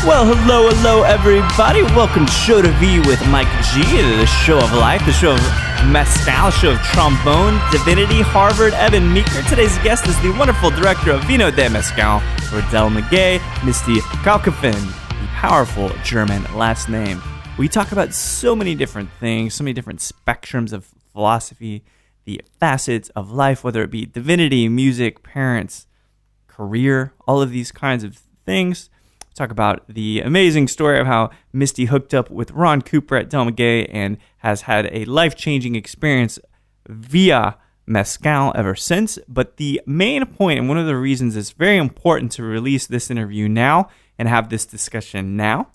Well, hello, everybody. Welcome to Show to V with Mike G, the show of life, the show of Mezcal, show of trombone, divinity, Harvard, Evan Meeker. Today's guest is the wonderful director of Vino de Mezcal, Rodel Maguey, Misty Kalkofen, the powerful German last name. We talk about so many different things, so many different spectrums of philosophy, the facets of life, whether it be divinity, music, parents, career, all of these kinds of things. Talk about the amazing story of how Misty hooked up with Ron Cooper at Del Maguey and has had a life-changing experience via Mezcal ever since. But the main point, and one of the reasons it's very important to release this interview now and have this discussion now,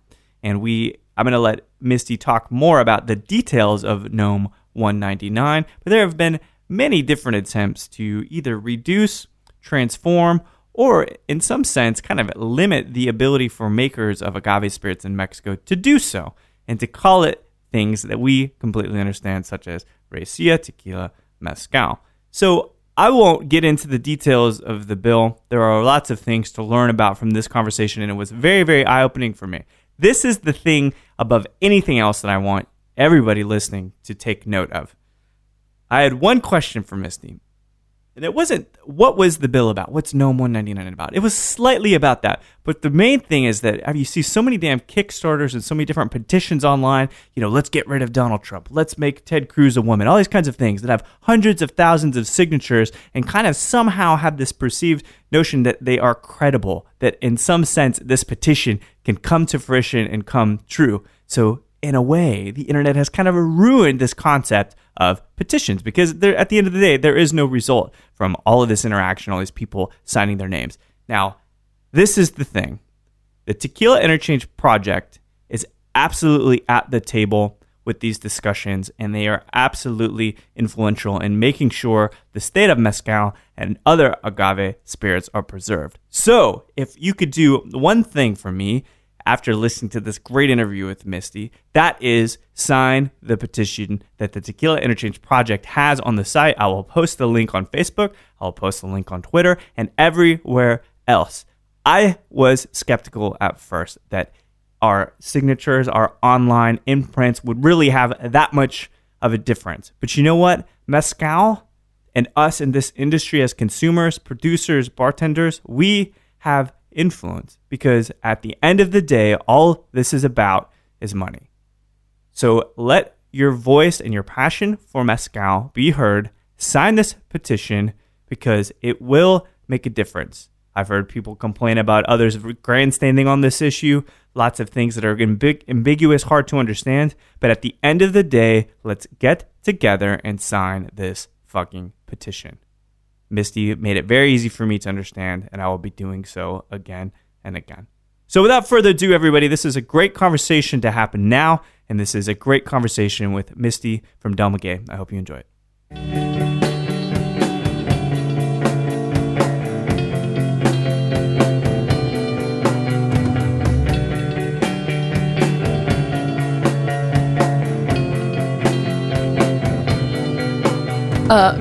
and I'm going to let Misty talk more about the details of Gnome 199, but there have been many different attempts to either reduce, transform, or in some sense kind of limit the ability for makers of agave spirits in Mexico to do so and to call it things that we completely understand, such as raicilla, tequila, mezcal. So I won't get into the details of the bill. There are lots of things to learn about from this conversation, and it was very, very eye-opening for me. This is the thing above anything else that I want everybody listening to take note of. I had one question for Misty. And it wasn't, what was the bill about? What's Gnome 199 about? It was slightly about that. But the main thing is that you see so many damn Kickstarters and so many different petitions online. Let's get rid of Donald Trump. Let's make Ted Cruz a woman. All these kinds of things that have hundreds of thousands of signatures and kind of somehow have this perceived notion that they are credible, that in some sense this petition can come to fruition and come true. So in a way, the internet has kind of ruined this concept of petitions because at the end of the day, there is no result from all of this interaction, all these people signing their names. Now, this is the thing. The Tequila Interchange Project is absolutely at the table with these discussions, and they are absolutely influential in making sure the state of Mezcal and other agave spirits are preserved. So, if you could do one thing for me, after listening to this great interview with Misty, that is sign the petition that the Tequila Interchange Project has on the site. I will post the link on Facebook. I'll post the link on Twitter and everywhere else. I was skeptical at first that our signatures, our online imprints would really have that much of a difference. But you know what? Mezcal and us in this industry as consumers, producers, bartenders, we have influence, because at the end of the day, all this is about is money. So let your voice and your passion for Mezcal be heard. Sign this petition because it will make a difference. I've heard people complain about others grandstanding on this issue, lots of things that are ambiguous, hard to understand, but at the end of the day, let's get together and sign this fucking petition. Misty made it very easy for me to understand, and I will be doing so again and again. So without further ado, everybody, this is a great conversation to happen now, and this is a great conversation with Misty from Del Maguey. I hope you enjoy it.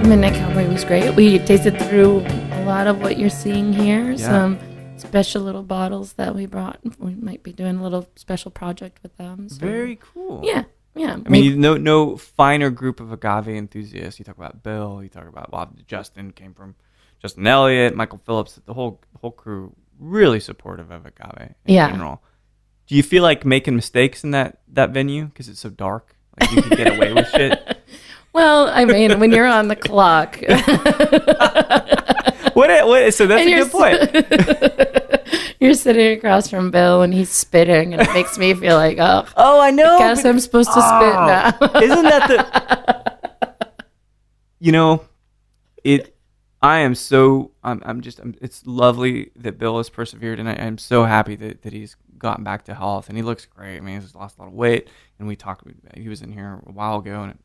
Midnight Cowboy was great. We tasted through a lot of what you're seeing here. Yeah. Some special little bottles that we brought. We might be doing a little special project with them. So. Very cool. Yeah. I mean, no finer group of agave enthusiasts. You talk about Bill. You talk about Justin came from Justin Elliott, Michael Phillips. The whole crew really supportive of agave in general. Do you feel like making mistakes in that venue because it's so dark? Like you could get away with shit. Well, I mean, when you're on the clock. What? So that's a good point. You're sitting across from Bill and he's spitting, and it makes me feel like, oh, I know. I guess I'm supposed to spit now. Isn't that it's lovely that Bill has persevered, and I'm so happy that he's gotten back to health, and he looks great. I mean, he's lost a lot of weight, and we talked. He was in here a while ago, and I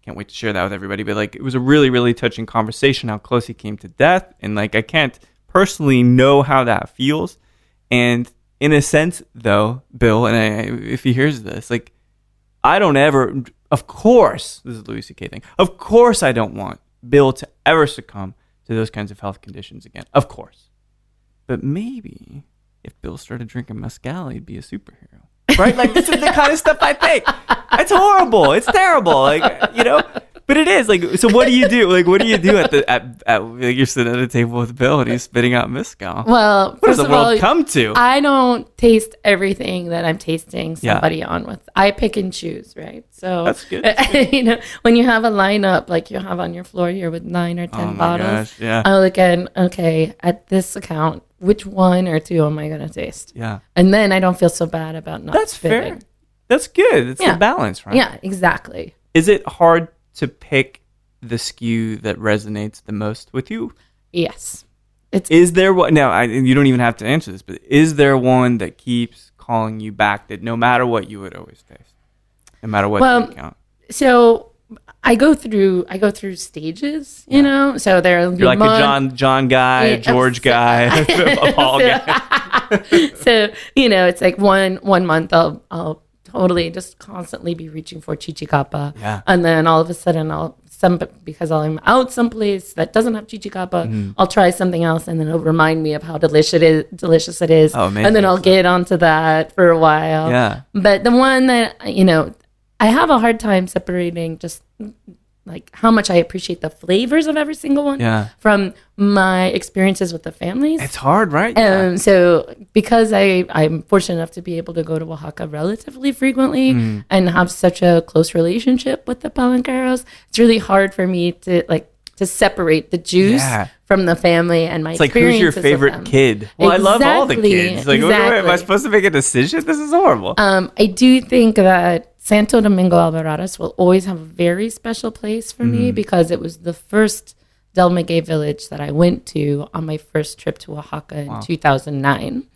can't wait to share that with everybody. But like, it was a really, really touching conversation. How close he came to death, and like, I can't personally know how that feels. And in a sense, though, Bill, and if he hears this, like, I don't ever. Of course, this is a Louis C.K. thing. Of course, I don't want Bill to ever succumb to those kinds of health conditions again. Of course. But maybe if Bill started drinking Mezcal, he'd be a superhero. Right? Like, this is the kind of stuff I think. It's horrible. It's terrible. Like, you know? But it is. Like, so what do you do? Like, what do you do at like, you're sitting at a table with Bill and he's spitting out Mezcal? Well, what does the world come to? I don't taste everything that I'm tasting somebody on with. I pick and choose, right? So that's good. You know, when you have a lineup like you have on your floor here with 9 or 10 bottles, I look at, okay, at this account, which 1 or 2 am I going to taste? Yeah. And then I don't feel so bad about not spitting. Fair. That's good. It's the balance, right? Yeah, exactly. Is it hard to pick the SKU that resonates the most with you? Yes. Is there one? Now, you don't even have to answer this, but is there one that keeps calling you back that no matter what you would always taste, no matter what you count? So I go through stages, you know. So you're like a John guy, a George guy, a Paul guy. So you know, it's like one month I'll totally just constantly be reaching for chichicapa, and then all of a sudden because I'm out someplace that doesn't have chichicapa, I'll try something else, and then it'll remind me of how delicious it is, and then I'll get onto that for a while. Yeah. But the one that, you know, I have a hard time separating just like how much I appreciate the flavors of every single one from my experiences with the families. It's hard, right? So because I'm fortunate enough to be able to go to Oaxaca relatively frequently and have such a close relationship with the palenqueros, it's really hard for me to separate the juice from the family and my experiences. Like, who's your favorite kid? Well, exactly, I love all the kids. Like, am I supposed to make a decision? This is horrible. I do think that Santo Domingo Alvarado's will always have a very special place for me because it was the first Del Maguey village that I went to on my first trip to Oaxaca in 2009.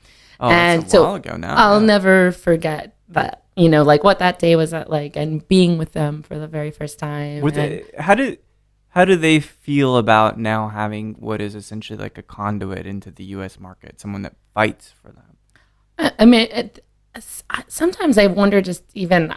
Oh, and that's a while ago now. I'll never forget that, you know, like what that day was like, and being with them for the very first time. How do they feel about now having what is essentially like a conduit into the U.S. market, someone that fights for them? I mean, sometimes I wonder just even...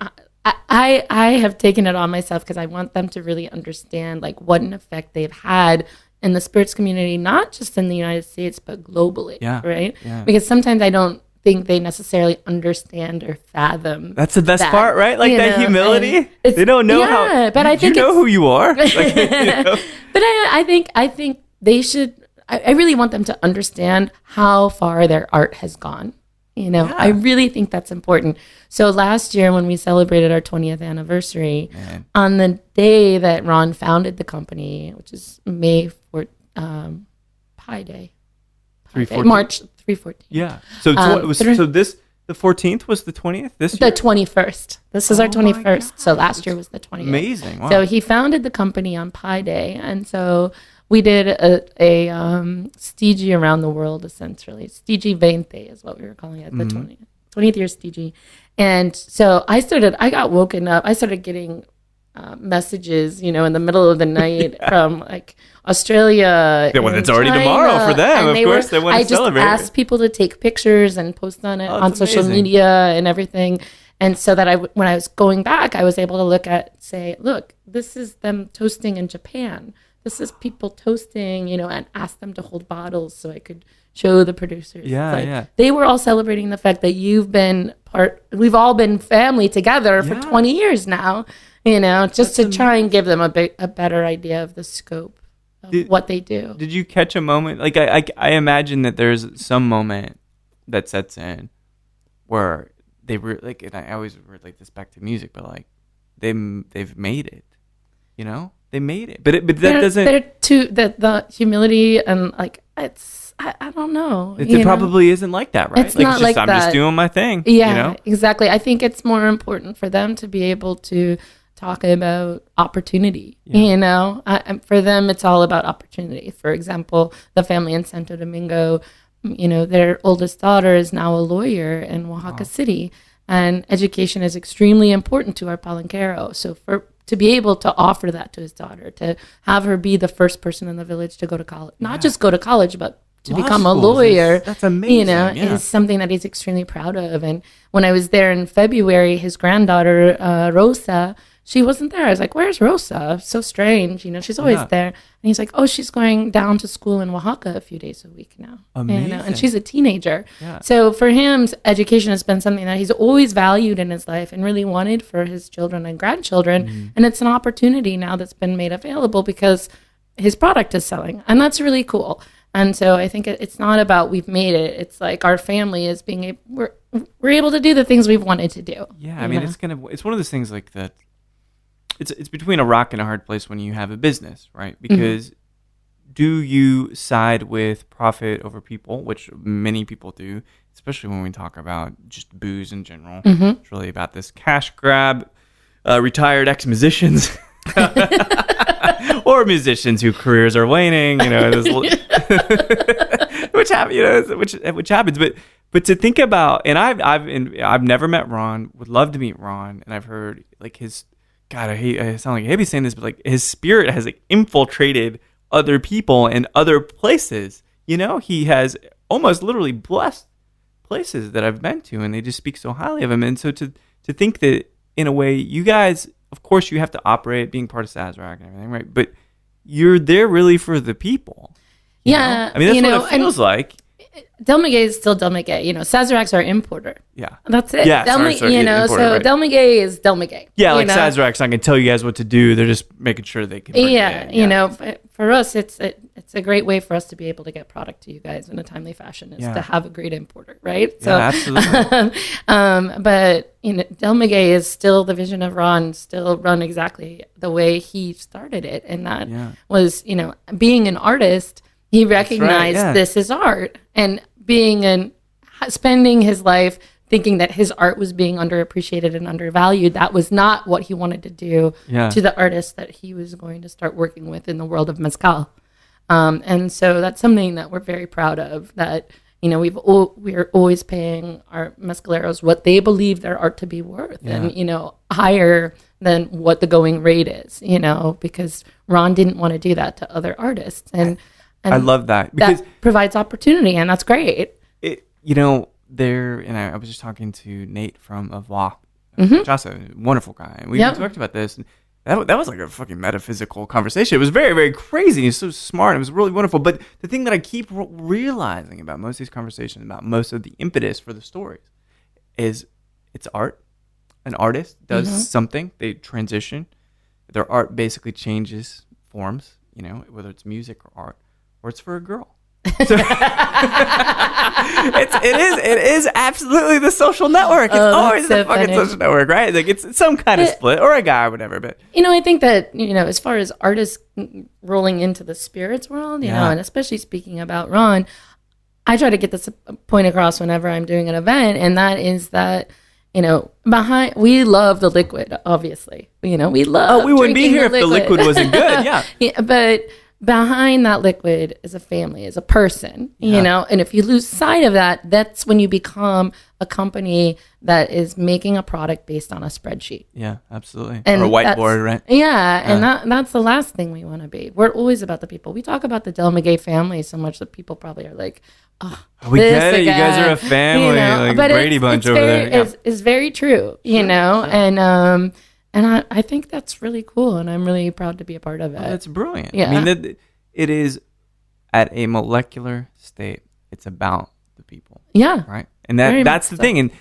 I have taken it on myself because I want them to really understand like what an effect they've had in the spirits community, not just in the United States, but globally, right? Yeah. Because sometimes I don't think they necessarily understand or fathom. That's the best part, right? Like that humility. They don't know how. But I think you know who you are. Like, you know? But I think they should. I really want them to understand how far their art has gone. You know, I really think that's important. So last year when we celebrated our 20th anniversary, on the day that Ron founded the company, which is May 4th, Pi Day. March 3/14. Yeah. So the 14th was the 20th this year? The 21st. This is our 21st. So last year was the 20th. Amazing. Wow. So he founded the company on Pi Day. And so we did a Stigi around the world, essentially. Stigi 20 is what we were calling it, the 20th year Stigi. And so I got woken up. I started getting messages, you know, in the middle of the night from like Australia. Yeah, well, it's already tomorrow for them. Of course, they want to celebrate. I just asked people to take pictures and post on it on social media and everything. And so that when I was going back, I was able to say, look, this is them toasting in Japan. This is people toasting, you know, and ask them to hold bottles so I could show the producers. Yeah. They were all celebrating the fact that we've all been family together for 20 years now, you know, just to try and give them a better idea of the scope of what they do. Did you catch a moment? Like, I imagine that there's some moment that sets in where they were like, and I always relate this back to music, but like they've made it, you know? They made it, but that doesn't. The humility and like I don't know. It probably isn't like that, right? It's not like that. I'm just doing my thing. Yeah, you know? Exactly. I think it's more important for them to be able to talk about opportunity. You know, for them, it's all about opportunity. For example, the family in Santo Domingo, their oldest daughter is now a lawyer in Oaxaca City, and education is extremely important to our palenquero. So to be able to offer that to his daughter, to have her be the first person in the village to go to college, not just go to college, but to become a lawyer, that's amazing. Is something that he's extremely proud of. And when I was there in February, his granddaughter, Rosa, she wasn't there. I was like, where's Rosa? So strange. She's always there. And he's like, oh, she's going down to school in Oaxaca a few days a week now. Amazing. And she's a teenager. Yeah. So for him, education has been something that he's always valued in his life and really wanted for his children and grandchildren. Mm-hmm. And it's an opportunity now that's been made available because his product is selling. And that's really cool. And so I think it's not about we've made it. It's like our family is we're able to do the things we've wanted to do. Yeah, I mean, it's one of those things like that. It's between a rock and a hard place when you have a business, right? Because do you side with profit over people, which many people do, especially when we talk about just booze in general. Mm-hmm. It's really about this cash grab, retired ex-musicians. Or musicians whose careers are waning, which happens. But to think about, and I've never met Ron. Would love to meet Ron, and I've heard like his. God, I sound like a hippie saying this, but like his spirit has like infiltrated other people and other places. He has almost literally blessed places that I've been to, and they just speak so highly of him. And so to think that in a way, you guys. Of course, you have to operate being part of Sazerac and everything, right? But you're there really for the people. Yeah. I mean, that's what it feels like. Del Maguey is still Del Maguey. Sazerac's our importer. Yeah. That's it. Yeah, importer, right. Del Maguey is Del Maguey. Yeah, like Sazerac's not going to tell you guys what to do. They're just making sure they can bring it in. For us, it's a great way for us to be able to get product to you guys in a timely fashion is to have a great importer, right? Yeah, absolutely. But Del Maguey is still the vision of Ron, still run exactly the way he started it, and that was being an artist. He recognized this is art, and spending his life thinking that his art was being underappreciated and undervalued. That was not what he wanted to do to the artists that he was going to start working with in the world of Mezcal. And so that's something that we're very proud of, that we're always paying our mezcaleros what they believe their art to be worth, and higher than what the going rate is, because Ron didn't want to do that to other artists, and I love that because that provides opportunity, and that's great. And I was just talking to Nate from Avoir, also a wonderful guy, and we talked about this, and that was like a fucking metaphysical conversation. It was very, very crazy. He's so smart. It was really wonderful. But the thing that I keep realizing about most of these conversations, about most of the impetus for the stories, is it's art. An artist does something. They transition. Their art basically changes forms, whether it's music or art, or it's for a girl. So it is absolutely the social network. It's always the fucking social network, right? Like it's some kind of split, or a guy or whatever. But I think that as far as artists rolling into the spirits world, and especially speaking about Ron, I try to get this point across whenever I'm doing an event, and that is that we love the liquid, obviously. We love. Oh, we wouldn't be here if the liquid wasn't good. Yeah, but behind that liquid is a family, is a person, and if you lose sight of that, that's when you become a company that is making a product based on a spreadsheet. Yeah, absolutely. And or a whiteboard, right? Yeah, and that's the last thing we want to be. We're always about the people. We talk about the Del Maguey family so much that people probably are like, we get it. You guys are a family, like but Brady Bunch over there. It's very true, and I think that's really cool, and I'm really proud to be a part of it. Oh, that's brilliant. Yeah. I mean, it is at a molecular state. It's about the people. Yeah. Right? And that's the thing. And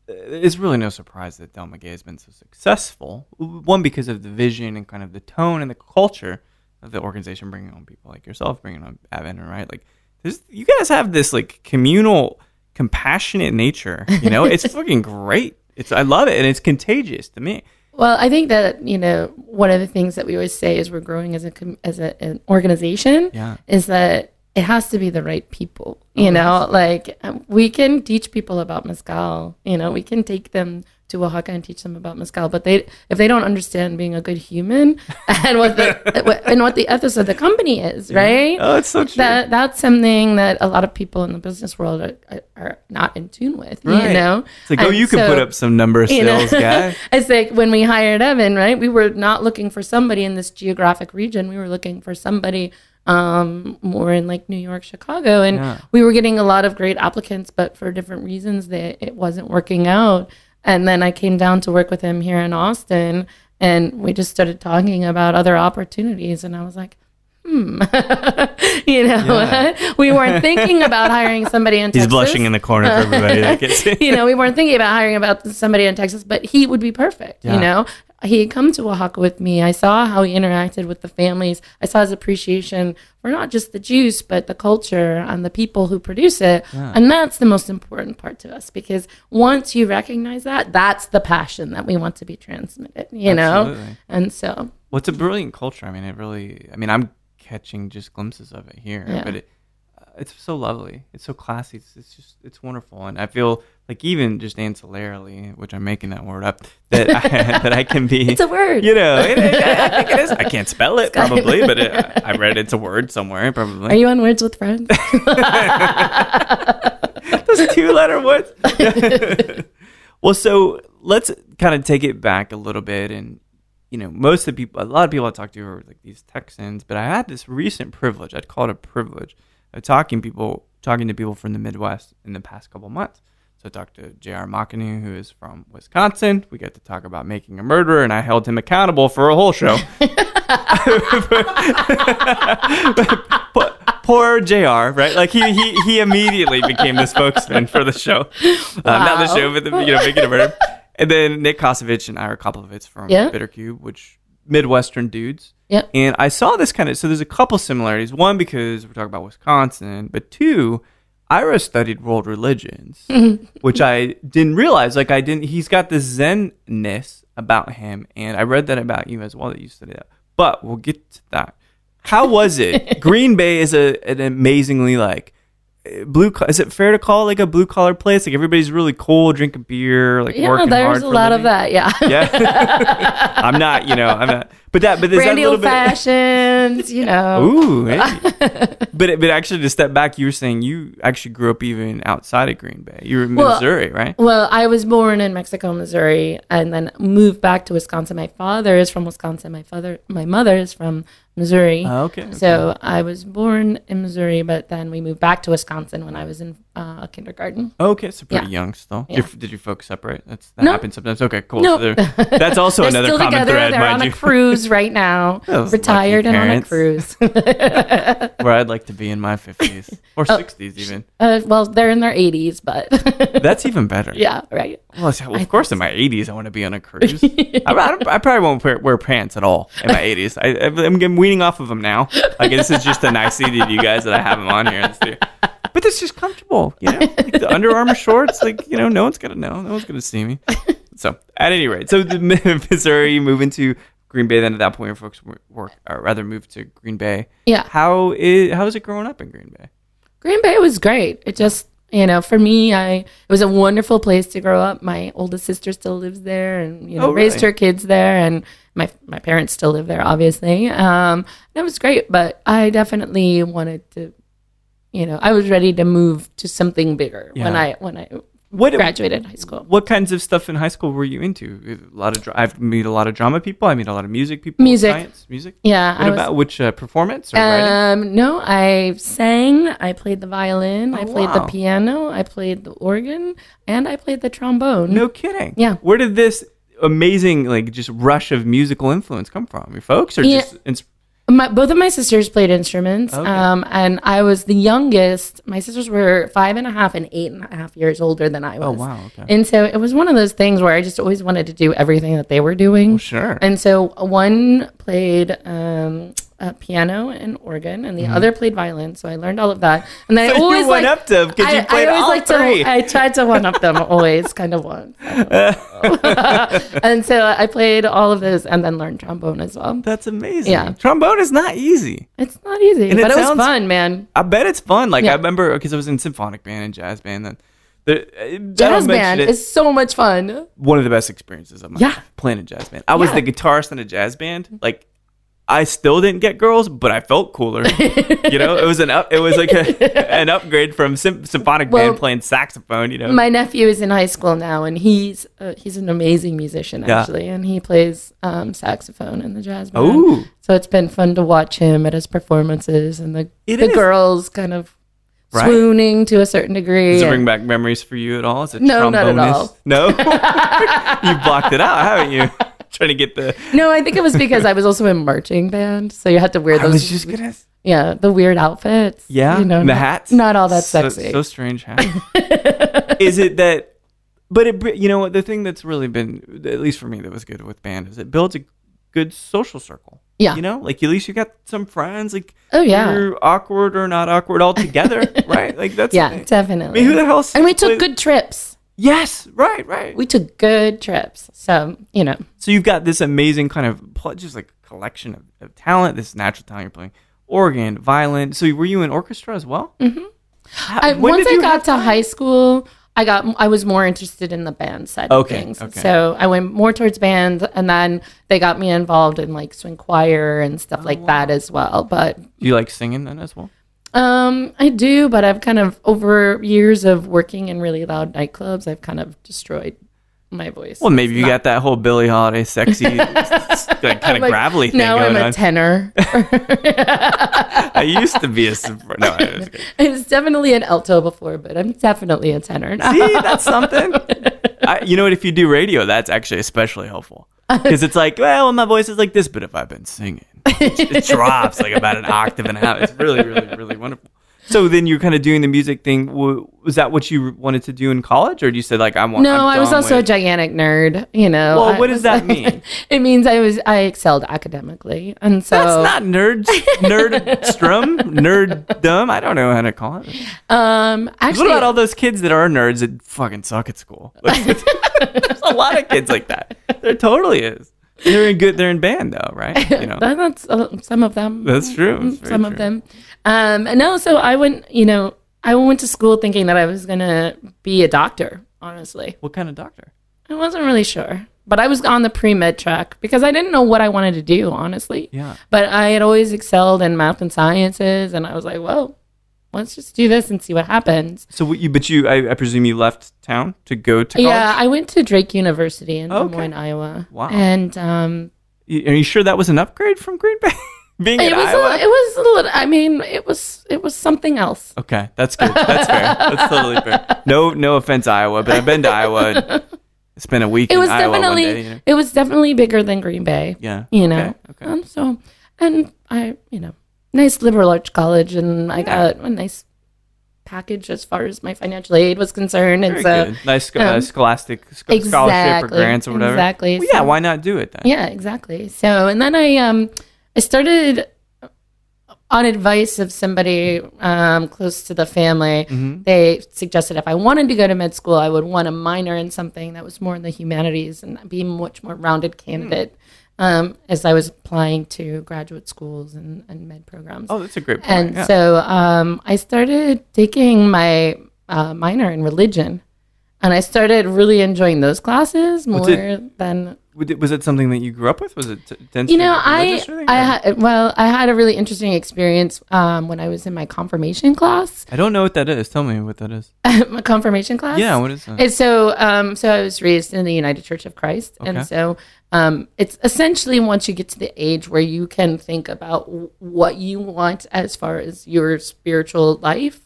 it's really no surprise that Del Maguey has been so successful. One, because of the vision and kind of the tone and the culture of the organization, bringing on people like yourself, bringing on Evan, right? Like, you guys have this like communal, compassionate nature. It's fucking great. I love it, and it's contagious to me. Well, I think that, one of the things that we always say is we're growing as an organization is that it has to be the right people, you know, like we can teach people about Mezcal, you know, we can take them to Oaxaca and teach them about Mezcal, but if they don't understand being a good human and what the ethos of the company is, right? Oh, it's so true. That's something that a lot of people in the business world are not in tune with, you know? It's like, you can put up some number sales guy. It's like when we hired Evan, right? We were not looking for somebody in this geographic region. We were looking for somebody more in like New York, Chicago, and we were getting a lot of great applicants, but for different reasons it wasn't working out. And then I came down to work with him here in Austin, and we just started talking about other opportunities, and I was like, you know, we weren't thinking about hiring somebody in Texas. He's blushing in the corner for everybody that gets it. You know, we weren't thinking about hiring somebody in Texas, but he would be perfect, you know. He had come to Oaxaca with me. I saw how he interacted with the families. I saw his appreciation for not just the juice, but the culture and the people who produce it. Yeah. And that's the most important part to us, because once you recognize that, that's the passion that we want to be transmitted, you know? And so. Well, it's a brilliant culture. I mean, I'm catching just glimpses of it here, but it's so lovely. It's so classy. It's wonderful. And I feel like even just ancillarily, which I'm making that word up, that I can be. It's a word. You know, I think it is. I can't spell it probably, but I read it's a word somewhere probably. Are you on Words with Friends? Those 2-letter words. Well, so let's kind of take it back a little bit. And, you know, a lot of people I talk to are like these Texans, but I had this recent privilege. I'd call it a privilege of talking to people from the Midwest in the past couple months. So I talked to J.R. Maguey, who is from Wisconsin. We get to talk about making a murderer, and I held him accountable for a whole show. Poor JR, right? Like he immediately became the spokesman for the show. Not the show, but making a murderer. And then Nick Kosovich and Ira Koplovitz from Bitter Cube, which Midwestern dudes. Yep. And I saw this so there's a couple similarities. One, because we're talking about Wisconsin, but two, Ira studied world religions, which I didn't realize. He's got this Zen-ness about him, and I read that about you as well, that you studied that. But we'll get to that. How was it? Green Bay is an amazingly is it fair to call it like a blue collar place? Like everybody's really cool, drinking beer, working hard. Yeah, there's a lot of that. Yeah. Yeah. I'm not. But there's brandy that little old fashions, you know. Ooh. Hey. But actually, to step back, you were saying you actually grew up even outside of Green Bay. You were in Missouri, right? Well, I was born in Mexico, Missouri, and then moved back to Wisconsin. My father is from Wisconsin. My mother is from Missouri. Okay. So I was born in Missouri, but then we moved back to Wisconsin when I was in kindergarten. Okay, so pretty young still. Yeah. Did your folks separate? That No. happens sometimes. Okay, cool. No. So that's also They're another still common together. thread, They're mind on you. a cruise right now, Those retired and lucky on a cruise. Where I'd like to be in my 50s or 60s even. Well, they're in their 80s, but That's even better. yeah, right. Well, of course, in my 80s, I want to be on a cruise. I probably won't wear pants at all in my 80s. I'm weaning off of them now. This is just a nicety to you guys that I have them on here. But it's just comfortable, Like the Under Armour shorts, no one's gonna know. No one's gonna see me. So, at any rate, Missouri, you move into Green Bay. Then at that point, your folks moved to Green Bay. Yeah. How is it growing up in Green Bay? Green Bay was great. It just, for me, it was a wonderful place to grow up. My oldest sister still lives there, and raised her kids there, and my parents still live there, obviously. It was great, but I definitely wanted to, I was ready to move to something bigger when I graduated high school. What kinds of stuff in high school were you into? I've met a lot of drama people. I meet a lot of music people. Science, music. Yeah. Which performance or writing? No, I sang. I played the violin. I played the piano. I played the organ, and I played the trombone. No kidding. Yeah. Where did this amazing just rush of musical influence come from? Your folks or just? Both of my sisters played instruments, and I was the youngest. My sisters were 5.5 and 8.5 years older than I was. Oh, wow. Okay. And so it was one of those things where I just always wanted to do everything that they were doing. Well, sure. And so one played piano and organ, and the other played violin. So I learned all of that. And then So I always you went up to them because you played all three. I tried to one up them always, kind of one. And so I played all of those and then learned trombone as well. That's amazing. Yeah. Trombone is not easy. It's not easy, And but it was fun, man. I bet it's fun. Like, I remember, because I was in symphonic band and jazz band. And jazz band is so much fun. One of the best experiences of my life, playing a jazz band. I was the guitarist in a jazz band. Like, I still didn't get girls, but I felt cooler. It was an upgrade from symphonic band playing saxophone. My nephew is in high school now, and he's an amazing musician actually, and he plays saxophone in the jazz band. Ooh. So it's been fun to watch him at his performances, and the girls kind of swooning to a certain degree. Does it bring back memories for you at all? As a No, not at all. No, you blocked it out, haven't you? Trying to get the... No, I think it was because I was also in marching band, so you had to wear those. I was just gonna... Yeah, the weird outfits. Yeah, and the hats. Not all that sexy. So strange hat. Is it that? But the thing that's really been, at least for me, that was good with band is it builds a good social circle. Yeah. Like at least you got some friends. Like, oh yeah, you're awkward or not awkward all together, right? Like that's definitely. I mean, who the hell? And we took good trips. Yes, right. We took good trips. So, So you've got this amazing kind of just like collection of talent, this natural talent you're playing, organ, violin. So were you in orchestra as well? Mm-hmm. Once I got to high school, I was more interested in the band side of things. Okay. So I went more towards band, and then they got me involved in like swing choir and stuff that as well. But do you like singing then as well? I do, but I've kind of, over years of working in really loud nightclubs, I've kind of destroyed my voice. Well, maybe you got that whole Billie Holiday sexy, like kind of gravelly thing now going on. I'm a tenor. I used to be I was definitely an alto before, but I'm definitely a tenor now. See, that's something. You know what? If you do radio, that's actually especially helpful. Because it's like, well, my voice is like this, but if I've been singing, it drops like about an octave and a half. It's really, really, really wonderful. So then you're kind of doing the music thing. Was that what you wanted to do in college, or you said like I want? No, I was also a gigantic nerd. Well, what does that mean? It means I excelled academically, and so that's not nerddom. I don't know how to call it. Actually, what about all those kids that are nerds that fucking suck at school? There's a lot of kids like that. There totally is. They're in band though, right? That's some of them. That's true. Some of them. No, so I went to school thinking that I was going to be a doctor, honestly. What kind of doctor? I wasn't really sure. But I was on the pre-med track because I didn't know what I wanted to do, honestly. Yeah. But I had always excelled in math and sciences, and I was like, well, let's just do this and see what happens. So, I presume you left town to go to college? Yeah, I went to Drake University in Des Moines, Iowa. Wow. And are you sure that was an upgrade from Green Bay? Being in Iowa? It was a little. I mean, it was something else. Okay, that's good. That's fair. That's totally fair. No offense, Iowa, but I've been to Iowa. And spent a week in Iowa one day. It was definitely bigger than Green Bay. Yeah. Okay. And I, nice liberal arts college, and I got a nice package as far as my financial aid was concerned. Very and so good. Nice scholastic scholarship or grants or whatever. Exactly. Well, yeah, why not do it then? Yeah, exactly. So, and then I started on advice of somebody close to the family. Mm-hmm. They suggested if I wanted to go to med school, I would want to minor in something that was more in the humanities and be a much more rounded candidate as I was applying to graduate schools and med programs. Oh, that's a great point. And so I started taking my minor in religion, and I started really enjoying those classes more than... Was it something that you grew up with? Was it I had a really interesting experience when I was in my confirmation class. I don't know what that is. Tell me what that is. My confirmation class? Yeah, what is that? It's so I was raised in the United Church of Christ. Okay. And so it's essentially once you get to the age where you can think about what you want as far as your spiritual life,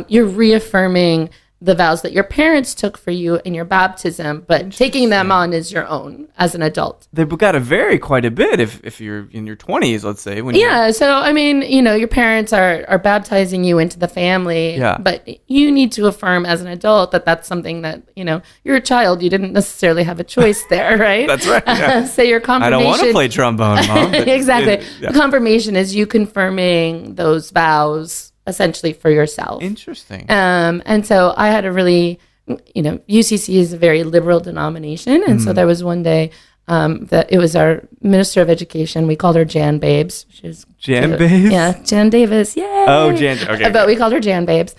you're reaffirming the vows that your parents took for you in your baptism, but taking them on as your own as an adult. They've got to vary quite a bit if you're in your 20s, let's say. So I mean, your parents are baptizing you into the family, but you need to affirm as an adult that that's something that, you're a child. You didn't necessarily have a choice there, right? That's right. Yeah. So your confirmation... I don't want to play trombone, Mom. Exactly. The confirmation is you confirming those vows essentially for yourself. Interesting. And so I had a really, UCC is a very liberal denomination. And so there was one day that it was our minister of education. We called her Jan Babes. Jan Babes? Yeah, Jan Davis. Yay! Oh, Jan. Okay. But we called her Jan Babes.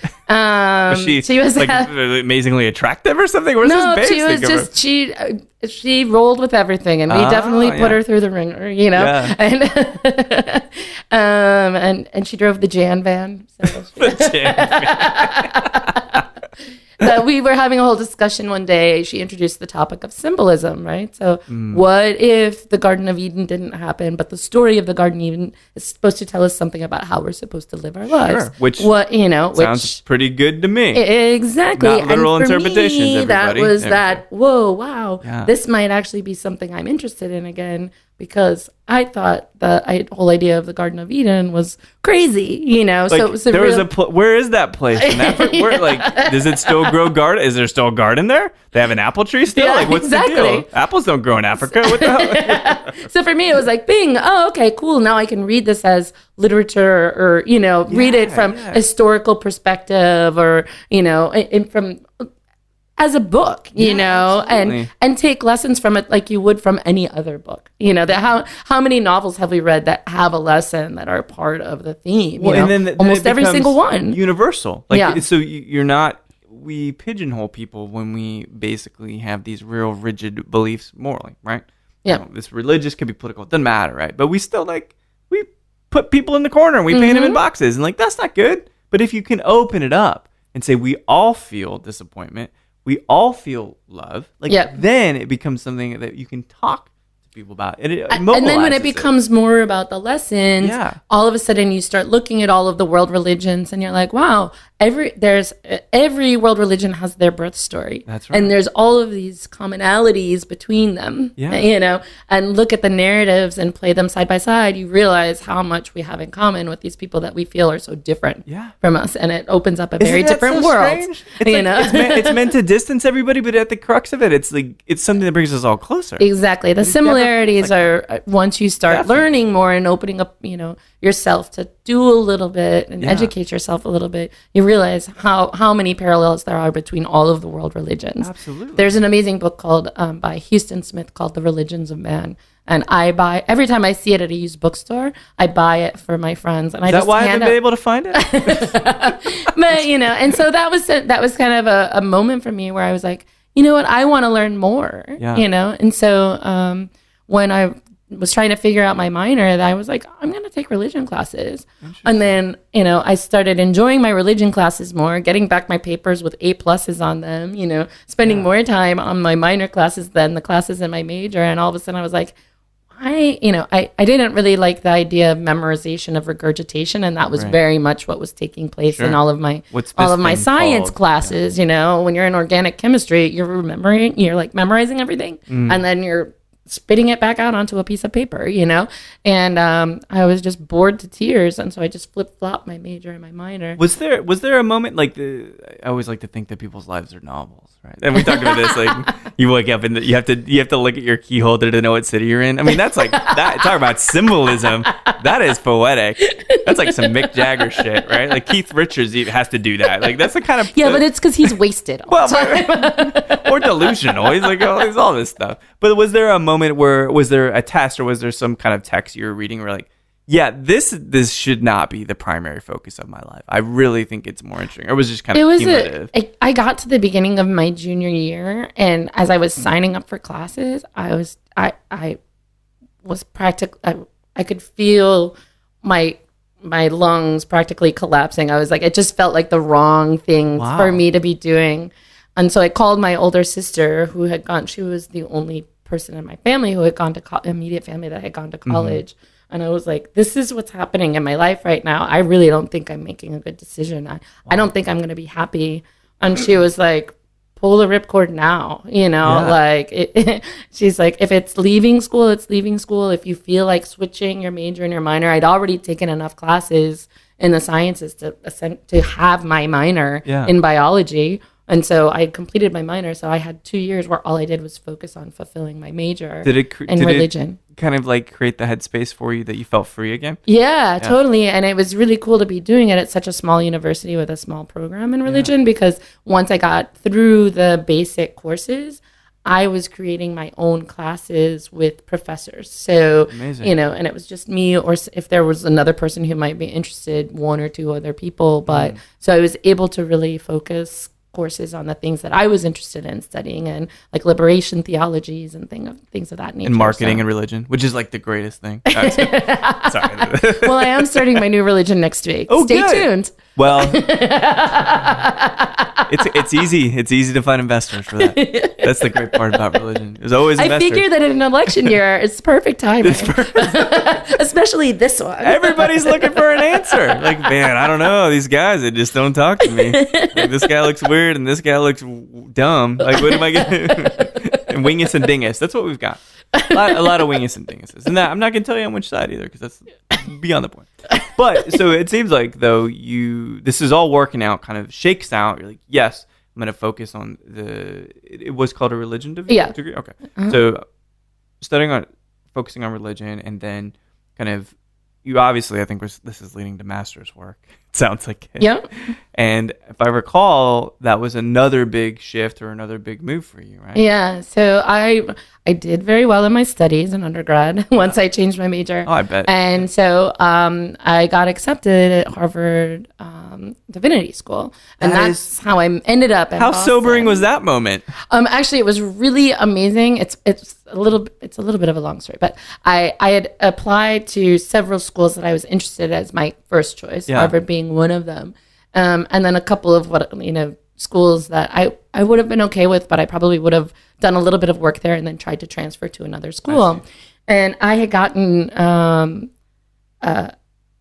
She was like amazingly attractive or something? She was just, she rolled with everything, and we definitely put her through the ringer, and she drove the Jan van. So the Jan van. But we were having a whole discussion one day. She introduced the topic of symbolism, right? So what if the Garden of Eden didn't happen, but the story of the Garden of Eden is supposed to tell us something about how we're supposed to live our lives? Sure. Sounds pretty good to me. Exactly. Not literal and for interpretations, me, everybody. That was whoa, wow. This might actually be something I'm interested in again, because I thought the whole idea of the Garden of Eden was crazy, where is that place in Africa? Where, does it still grow garden? Is there still a garden there? They have an apple tree still? Yeah, what's the deal? Apples don't grow in Africa. What the hell? So for me, it was like, bing, oh, okay, cool. Now I can read this as literature or, read it from historical perspective or, from... as a book, and take lessons from it like you would from any other book. How many novels have we read that have a lesson that are part of the theme? Well, and then almost every single one. Universal. So you're not. We pigeonhole people when we basically have these real rigid beliefs morally, right? Yeah. This religious could be political. It doesn't matter, right? But we still we put people in the corner and we paint them in boxes, and that's not good. But if you can open it up and say we all feel disappointment. We all feel love. Then it becomes something that you can talk to people about. And then when it becomes more about the lessons, all of a sudden you start looking at all of the world religions and you're like, wow, every world religion has their birth story. That's right. And there's all of these commonalities between them, and look at the narratives and play them side by side. You realize how much we have in common with these people that we feel are so different from us. And it opens up a very different world. Strange? It's meant to distance everybody, but at the crux of it, it's something that brings us all closer. Exactly. The similarities are once you start learning more and opening up, yourself to do a little bit and educate yourself a little bit, you realize how many parallels there are between all of the world religions. Absolutely. There's an amazing book called by Houston Smith called The Religions of Man. And I buy every time I see it at a used bookstore, I buy it for my friends. And Is that why I haven't been able to find it? But and so that was kind of a moment for me where I was like, you know what, I want to learn more. And so when I was trying to figure out my minor, I was like, I'm going to take religion classes. And then, I started enjoying my religion classes more, getting back my papers with A+ on them, spending more time on my minor classes than the classes in my major. And all of a sudden I was like, I didn't really like the idea of memorization of regurgitation. And that was very much what was taking place in all of my science classes. When you're in organic chemistry, you're memorizing everything. And then you're spitting it back out onto a piece of paper, and I was just bored to tears, and so I just flip-flopped my major and my minor. Was there a moment I always like to think that people's lives are novels, right? And we talked about this, you wake up and you have to look at your key holder to know what city you're in. I mean, that's that. Talk about symbolism. That is poetic. That's like some Mick Jagger shit, right? Like Keith Richards has to do that. Like that's the kind of but it's because he's wasted all the time. Or delusional. He's like, he's all this stuff. But was there a moment where was there a test or was there some kind of text you were reading where like, this should not be the primary focus of my life. I really think it's more interesting. Or was it just kind of cumulative? I got to the beginning of my junior year, and as I was signing up for classes, I was practically, I could feel my lungs practically collapsing. I was like, it just felt like the wrong thing for me to be doing. And so I called my older sister who had gone, she was the only person in my family who had gone to immediate family that had gone to college. And I was like, this is what's happening in my life right now. I really don't think I'm making a good decision. I don't think I'm going to be happy And she was like, pull the ripcord now, she's like, if it's leaving school, it's leaving school. If you feel like switching your major and your minor, I'd already taken enough classes in the sciences to have my minor in biology. And so I completed my minor. So I had 2 years where all I did was focus on fulfilling my major in religion. It kind of like create the headspace for you that you felt free again? Yeah, totally. And it was really cool to be doing it at such a small university with a small program in religion, because once I got through the basic courses, I was creating my own classes with professors. So, amazing. And it was just me, or if there was another person who might be interested, one or two other people. But so I was able to really focus courses on the things that I was interested in studying, and like liberation theologies and things of that nature. And marketing and religion, which is like the greatest thing. Sorry. Well, I am starting my new religion next week. Oh, Stay tuned. Well, it's easy. It's easy to find investors for that. That's the great part about religion. There's always investors. I figure that in an election year, it's perfect timing. Especially this one. Everybody's looking for an answer. Like, man, I don't know. These guys, they just don't talk to me. Like, this guy looks weird and this guy looks dumb. Like, what am I getting? And wingus and dingus. That's what we've got. A lot of wingus and dinguses. And I'm not going to tell you on which side either, because that's beyond the point. But so it seems like, though, this is all working out, kind of shakes out. You're like, yes, I'm going to focus on it was called a religion degree? Yeah. Okay. So focusing on religion, and then kind of, you obviously, I think this is leading to master's work. It sounds like it. Yeah. And if I recall, that was another big shift or another big move for you, right? Yeah. So I did very well in my studies in undergrad once I changed my major. Oh, I bet. And so I got accepted at Harvard Divinity School, and that's how I ended up in Boston. Sobering was that moment? Actually, it was really amazing. It's a little bit of a long story, but I had applied to several schools that I was interested in as my first choice, Harvard being one of them, and then a couple of schools that I would have been okay with, but I probably would have done a little bit of work there and then tried to transfer to another school. And I had gotten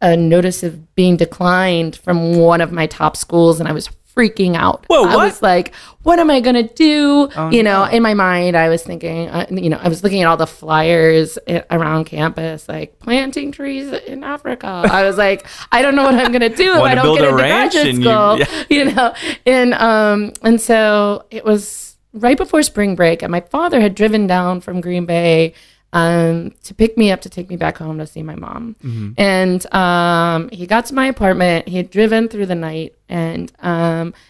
a notice of being declined from one of my top schools, and I was freaking out. Whoa, what? I was like, what am I going to do? In my mind, I was thinking, I was looking at all the flyers around campus, like planting trees in Africa. I was like, I don't know what I'm going to do if I don't get into graduate school, And so it was right before spring break, and my father had driven down from Green Bay to pick me up to take me back home to see my mom. Mm-hmm. And he got to my apartment. He had driven through the night, and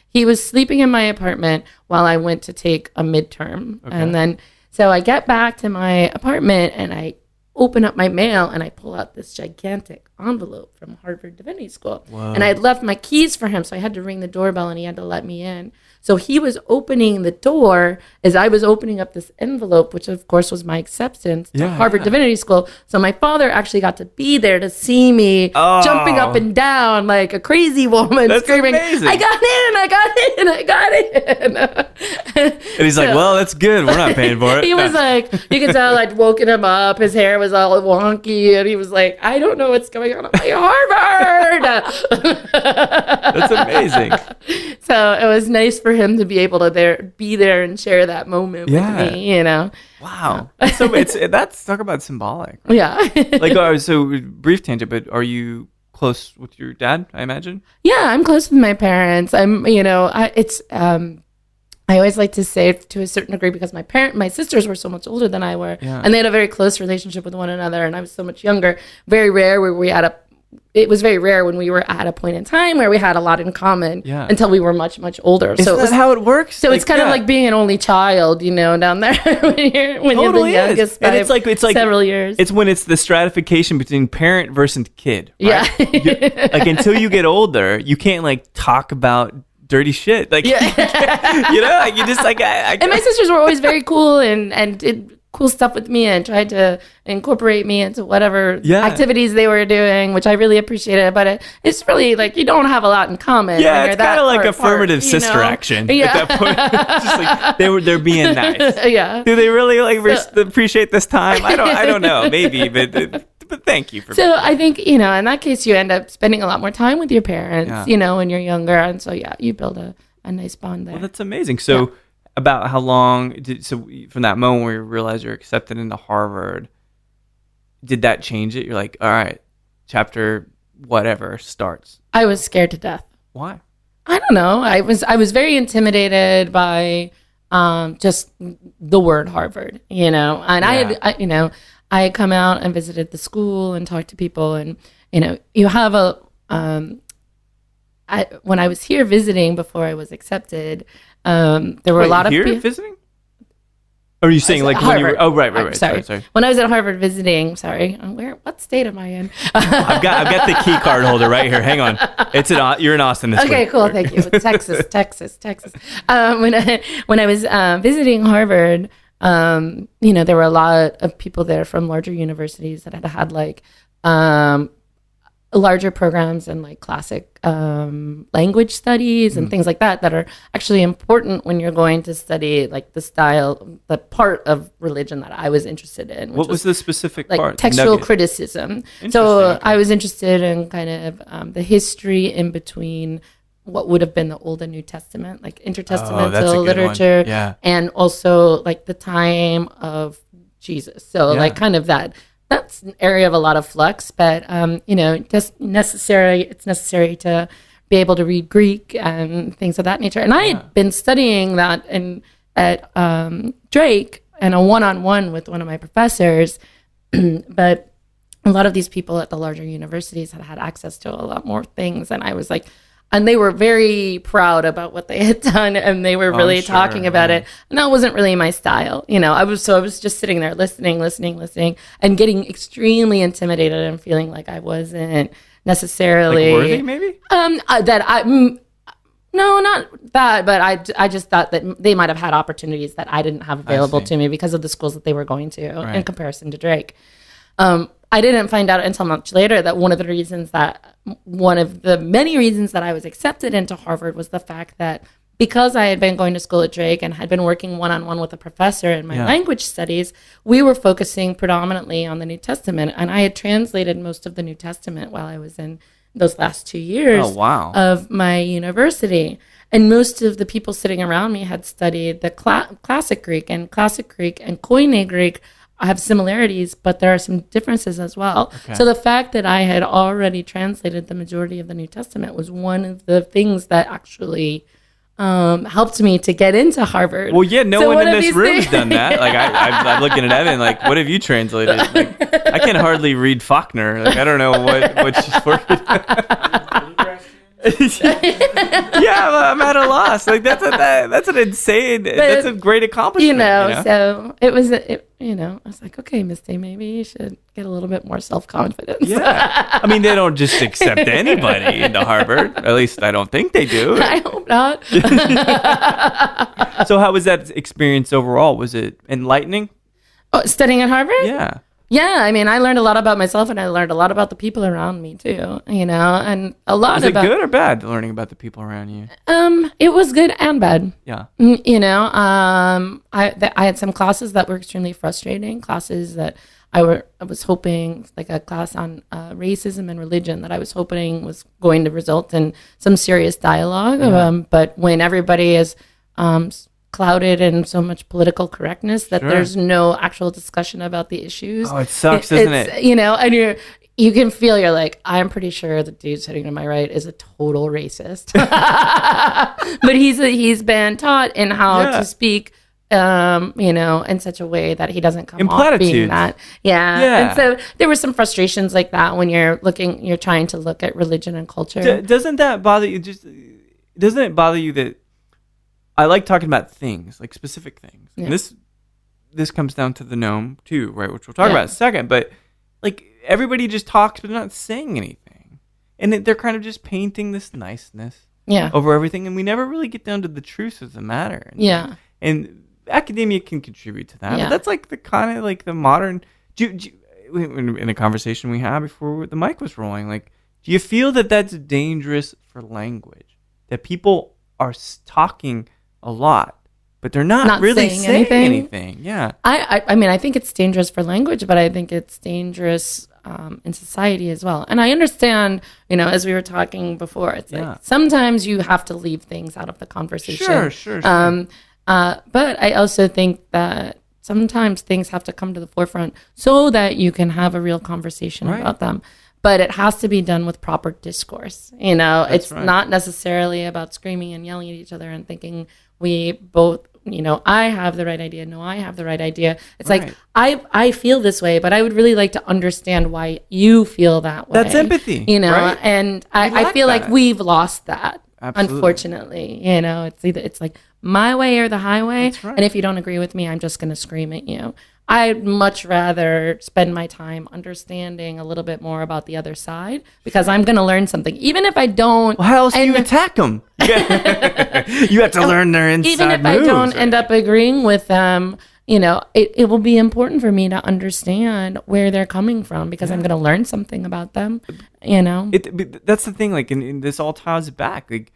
he was sleeping in my apartment while I went to take a midterm. Okay. And then so I get back to my apartment, and I open up my mail, and I pull out this gigantic envelope from Harvard Divinity School. Whoa. And I had left my keys for him, so I had to ring the doorbell, and he had to let me in. So he was opening the door as I was opening up this envelope, which of course was my acceptance to Harvard Divinity School. So my father actually got to be there to see me jumping up and down like a crazy woman, screaming, amazing. I got in. And he's like, well, that's good. We're not paying for it. He was like, you could tell I'd woken him up. His hair was all wonky. And he was like, I don't know what's going on at my Harvard. That's amazing. So it was nice for him to be able to be there and share that moment with me, Wow. So that's talk about symbolic. Right? Yeah. So brief tangent, but are you close with your dad, I imagine? Yeah, I'm close with my parents. I always like to say to a certain degree, because my sisters were so much older than I were, and they had a very close relationship with one another, and I was so much younger. It was very rare when we were at a point in time where we had a lot in common until we were much, much older. So that's how it works. So it's kind of like being an only child, down there when you're the youngest by it's like several years. It's when it's the stratification between parent versus kid. Right? Yeah. Like until you get older, you can't talk about dirty shit. You just and my sisters were always very cool and did cool stuff with me and tried to incorporate me into whatever activities they were doing, which I really appreciated. But it's really you don't have a lot in common. Yeah, it's kind of like affirmative sister action at that point. Just they're being nice. Yeah. Do they really appreciate this time? I don't know. Maybe, but thank you for. So I think in that case you end up spending a lot more time with your parents, when you're younger, and so you build a nice bond there. Well, that's amazing. So about how long from that moment where you realize you're accepted into Harvard, did that change it? You're like, all right, chapter whatever starts. I was scared to death. Why? I don't know. I was very intimidated by just the word Harvard, and I had come out and visited the school and talked to people, and you have when I was here visiting before I was accepted, there were a lot of people visiting. Or are you saying like when you were? Oh, right. Sorry. When I was at Harvard visiting, what state am I in? I've got the key card holder right here. Hang on, you're in Austin this week. Okay, cool. Thank you. Texas. When I was visiting Harvard, there were a lot of people there from larger universities that had like larger programs and like classic language studies and things like that are actually important when you're going to study like the part of religion that I was interested in. What was the specific like part? Textual criticism. So I was interested in kind of the history in between what would have been the Old and New Testament, like intertestamental literature, and also like the time of Jesus. So like kind of that's an area of a lot of flux, but it's necessary to be able to read Greek and things of that nature. And I had been studying that at Drake and a one-on-one with one of my professors, but a lot of these people at the larger universities had access to a lot more things, and I was like, and they were very proud about what they had done, and they were really talking about it. And that wasn't really my style. I was just sitting there listening, and getting extremely intimidated and feeling like I wasn't necessarily like worthy, maybe. No, not that, but I just thought that they might have had opportunities that I didn't have available to me because of the schools that they were going to in comparison to Drake. I didn't find out until much later that one of the many reasons that I was accepted into Harvard was the fact that because I had been going to school at Drake and had been working one-on-one with a professor in my language studies, we were focusing predominantly on the New Testament, and I had translated most of the New Testament while I was in those last 2 years of my university. And most of the people sitting around me had studied the classic Greek and Koine Greek have similarities, but there are some differences as well. Okay. So the fact that I had already translated the majority of the New Testament was one of the things that actually helped me to get into Harvard. Well, yeah, no one in this room has done that. Like I'm looking at Evan, like, what have you translated? Like, I can hardly read Faulkner. Like, I don't know what she's working. I'm at a loss. Like that's an insane. That's a great accomplishment. So it was. I was like, okay, Misty, maybe you should get a little bit more self-confidence. Yeah, I mean, they don't just accept anybody into Harvard. At least I don't think they do. I hope not. So, how was that experience overall? Was it enlightening? Oh, studying at Harvard? Yeah. Yeah, I mean, I learned a lot about myself, and I learned a lot about the people around me too. And a lot. Was it good or bad learning about the people around you? It was good and bad. Yeah. I had some classes that were extremely frustrating. Classes that I was hoping, like a class on racism and religion, that I was hoping was going to result in some serious dialogue. Yeah. But when everybody is clouded in so much political correctness that there's no actual discussion about the issues. Oh, it sucks, doesn't it? And you can feel, you're like, I'm pretty sure the dude sitting to my right is a total racist. But he's been taught in how to speak, in such a way that he doesn't come off being that. Yeah. And so there were some frustrations like that when you're trying to look at religion and culture. Doesn't that bother you? Doesn't it bother you that I like talking about things, like specific things. Yeah. And this comes down to the gnome too, right? Which we'll talk about in a second. But like everybody just talks, but they're not saying anything, and they're kind of just painting this niceness over everything, and we never really get down to the truth of the matter. And academia can contribute to that. But that's like the kind of like the modern. In a conversation we had before the mic was rolling, like, do you feel that that's dangerous for language? That people are talking a lot, but they're not really saying anything. Yeah. I mean, I think it's dangerous for language, but I think it's dangerous in society as well. And I understand, as we were talking before, it's like sometimes you have to leave things out of the conversation. Sure. But I also think that sometimes things have to come to the forefront so that you can have a real conversation about them. But it has to be done with proper discourse. It's not necessarily about screaming and yelling at each other and thinking we both, I have the right idea. No, I have the right idea. It's like, I feel this way, but I would really like to understand why you feel that way. That's empathy. Right? And I feel like we've lost that. Absolutely. Unfortunately, it's like my way or the highway. That's right. And if you don't agree with me, I'm just going to scream at you. I'd much rather spend my time understanding a little bit more about the other side because I'm going to learn something. Even if I don't... Well, how else do you attack them? You have to learn their inside Even if moves, I don't end up agreeing with them, it will be important for me to understand where they're coming from because I'm going to learn something about them, That's the thing, like, in this all ties back. Like,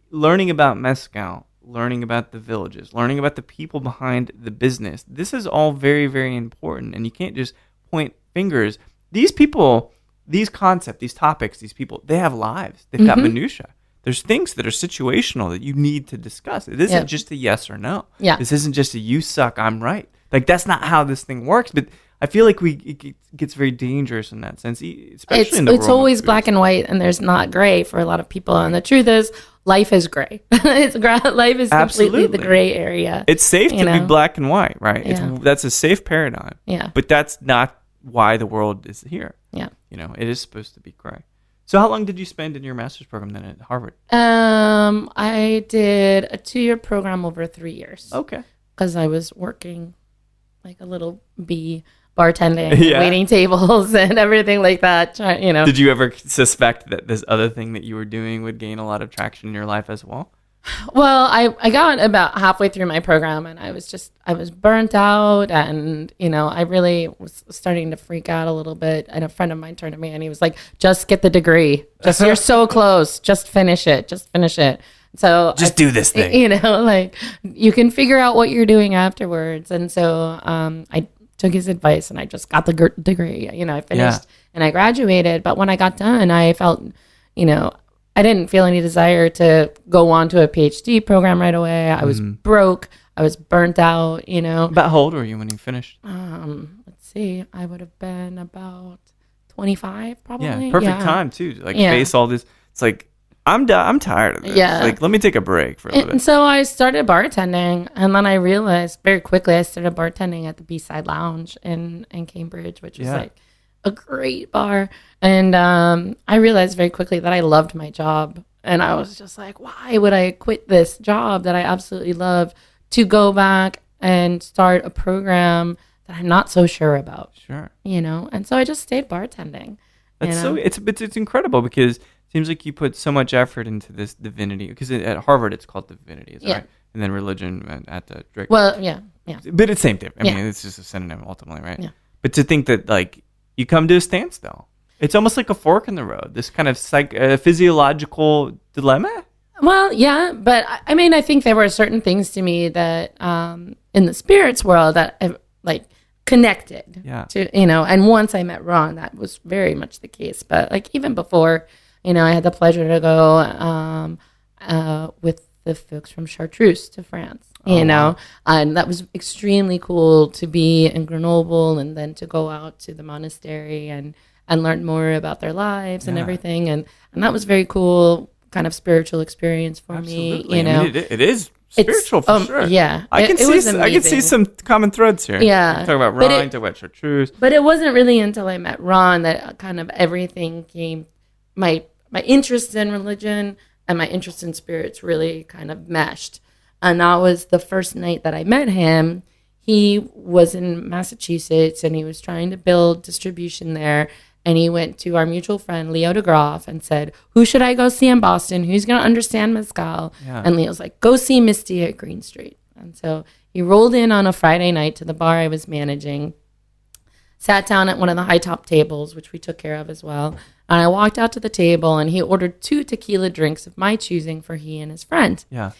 learning about Mezcal, learning about the villages, learning about the people behind the business. This is all very, very important, and you can't just point fingers. These people, these concepts, these topics, these people, they have lives. They've got minutia. There's things that are situational that you need to discuss. It isn't just a yes or no. Yeah. This isn't just a you suck, I'm right. Like, that's not how this thing works, but I feel like it gets very dangerous in that sense, especially in the world. It's always black and white, and there's not gray for a lot of people. And the truth is, life is gray. Life is completely the gray area. It's safe to be black and white, right? Yeah. That's a safe paradigm. Yeah. But that's not why the world is here. Yeah. It is supposed to be gray. So how long did you spend in your master's program then at Harvard? I did a 2-year program over 3 years. Okay. Because I was working like a little bee, bartending, waiting tables and everything like that. Did you ever suspect that this other thing that you were doing would gain a lot of traction in your life as well? Well, I got about halfway through my program and I was burnt out and, I really was starting to freak out a little bit. And a friend of mine turned to me and he was like, just get the degree. You're so close. Just finish it. So just do this thing. Like you can figure out what you're doing afterwards. And so I took his advice and I just got the degree. I finished and I graduated. But when I got done, I felt, I didn't feel any desire to go on to a PhD program right away. I was broke. I was burnt out, About how old were you when you finished? Let's see. I would have been about 25 probably. Yeah, perfect time too. Like face all this. It's like, I'm tired of this. Yeah. Like, let me take a break for a little bit. And so I started bartending, and then I realized very quickly I started bartending at the B-Side Lounge in Cambridge, which was like a great bar. And I realized very quickly that I loved my job. And I was just like, why would I quit this job that I absolutely love to go back and start a program that I'm not so sure about? Sure. And so I just stayed bartending. That's it's incredible because it seems like you put so much effort into this divinity, because at Harvard it's called divinity, right? And then religion at the Drake. Well, yeah. But it's same thing. I mean, it's just a synonym ultimately, right? Yeah. But to think that like you come to a standstill, it's almost like a fork in the road. This kind of physiological dilemma. Well, yeah, but I mean, I think there were certain things to me that in the spirits world that like connected to, and once I met Ron, that was very much the case. But like even before, I had the pleasure to go with the folks from Chartreuse to France, wow. And that was extremely cool to be in Grenoble and then to go out to the monastery and learn more about their lives and everything. And that was very cool, kind of spiritual experience for me, I mean, it is spiritual for sure. Yeah. I can see some common threads here. Yeah. Talk about Ron, talk about Chartreuse. But it wasn't really until I met Ron that kind of everything came, my interest in religion and my interest in spirits really kind of meshed. And that was the first night that I met him. He was in Massachusetts and he was trying to build distribution there. And he went to our mutual friend, Leo DeGroff, and said, who should I go see in Boston? Who's going to understand Mezcal? Yeah. And Leo's like, go see Misty at Green Street. And so he rolled in on a Friday night to the bar I was managing, sat down at one of the high top tables, which we took care of as well. And I walked out to the table, and he ordered 2 tequila drinks of my choosing for he and his friend. Yeah.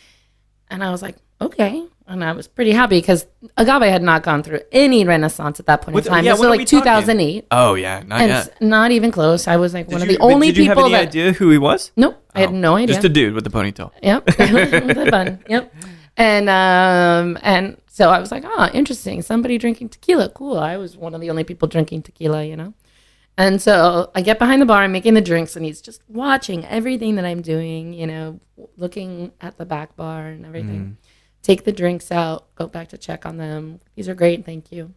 And I was like, okay. And I was pretty happy because agave had not gone through any renaissance at that point in time. This was like 2008. Oh, yeah. Not yet. Not even close. I was like one of the only people. Did you have any idea who he was? Nope. I had no idea. Just a dude with a ponytail. Yep. With a bun. Yep. And so I was like, interesting. Somebody drinking tequila. Cool. I was one of the only people drinking tequila, And so I get behind the bar, I'm making the drinks, and he's just watching everything that I'm doing, looking at the back bar and everything. Take the drinks out, go back to check on them. These are great, thank you.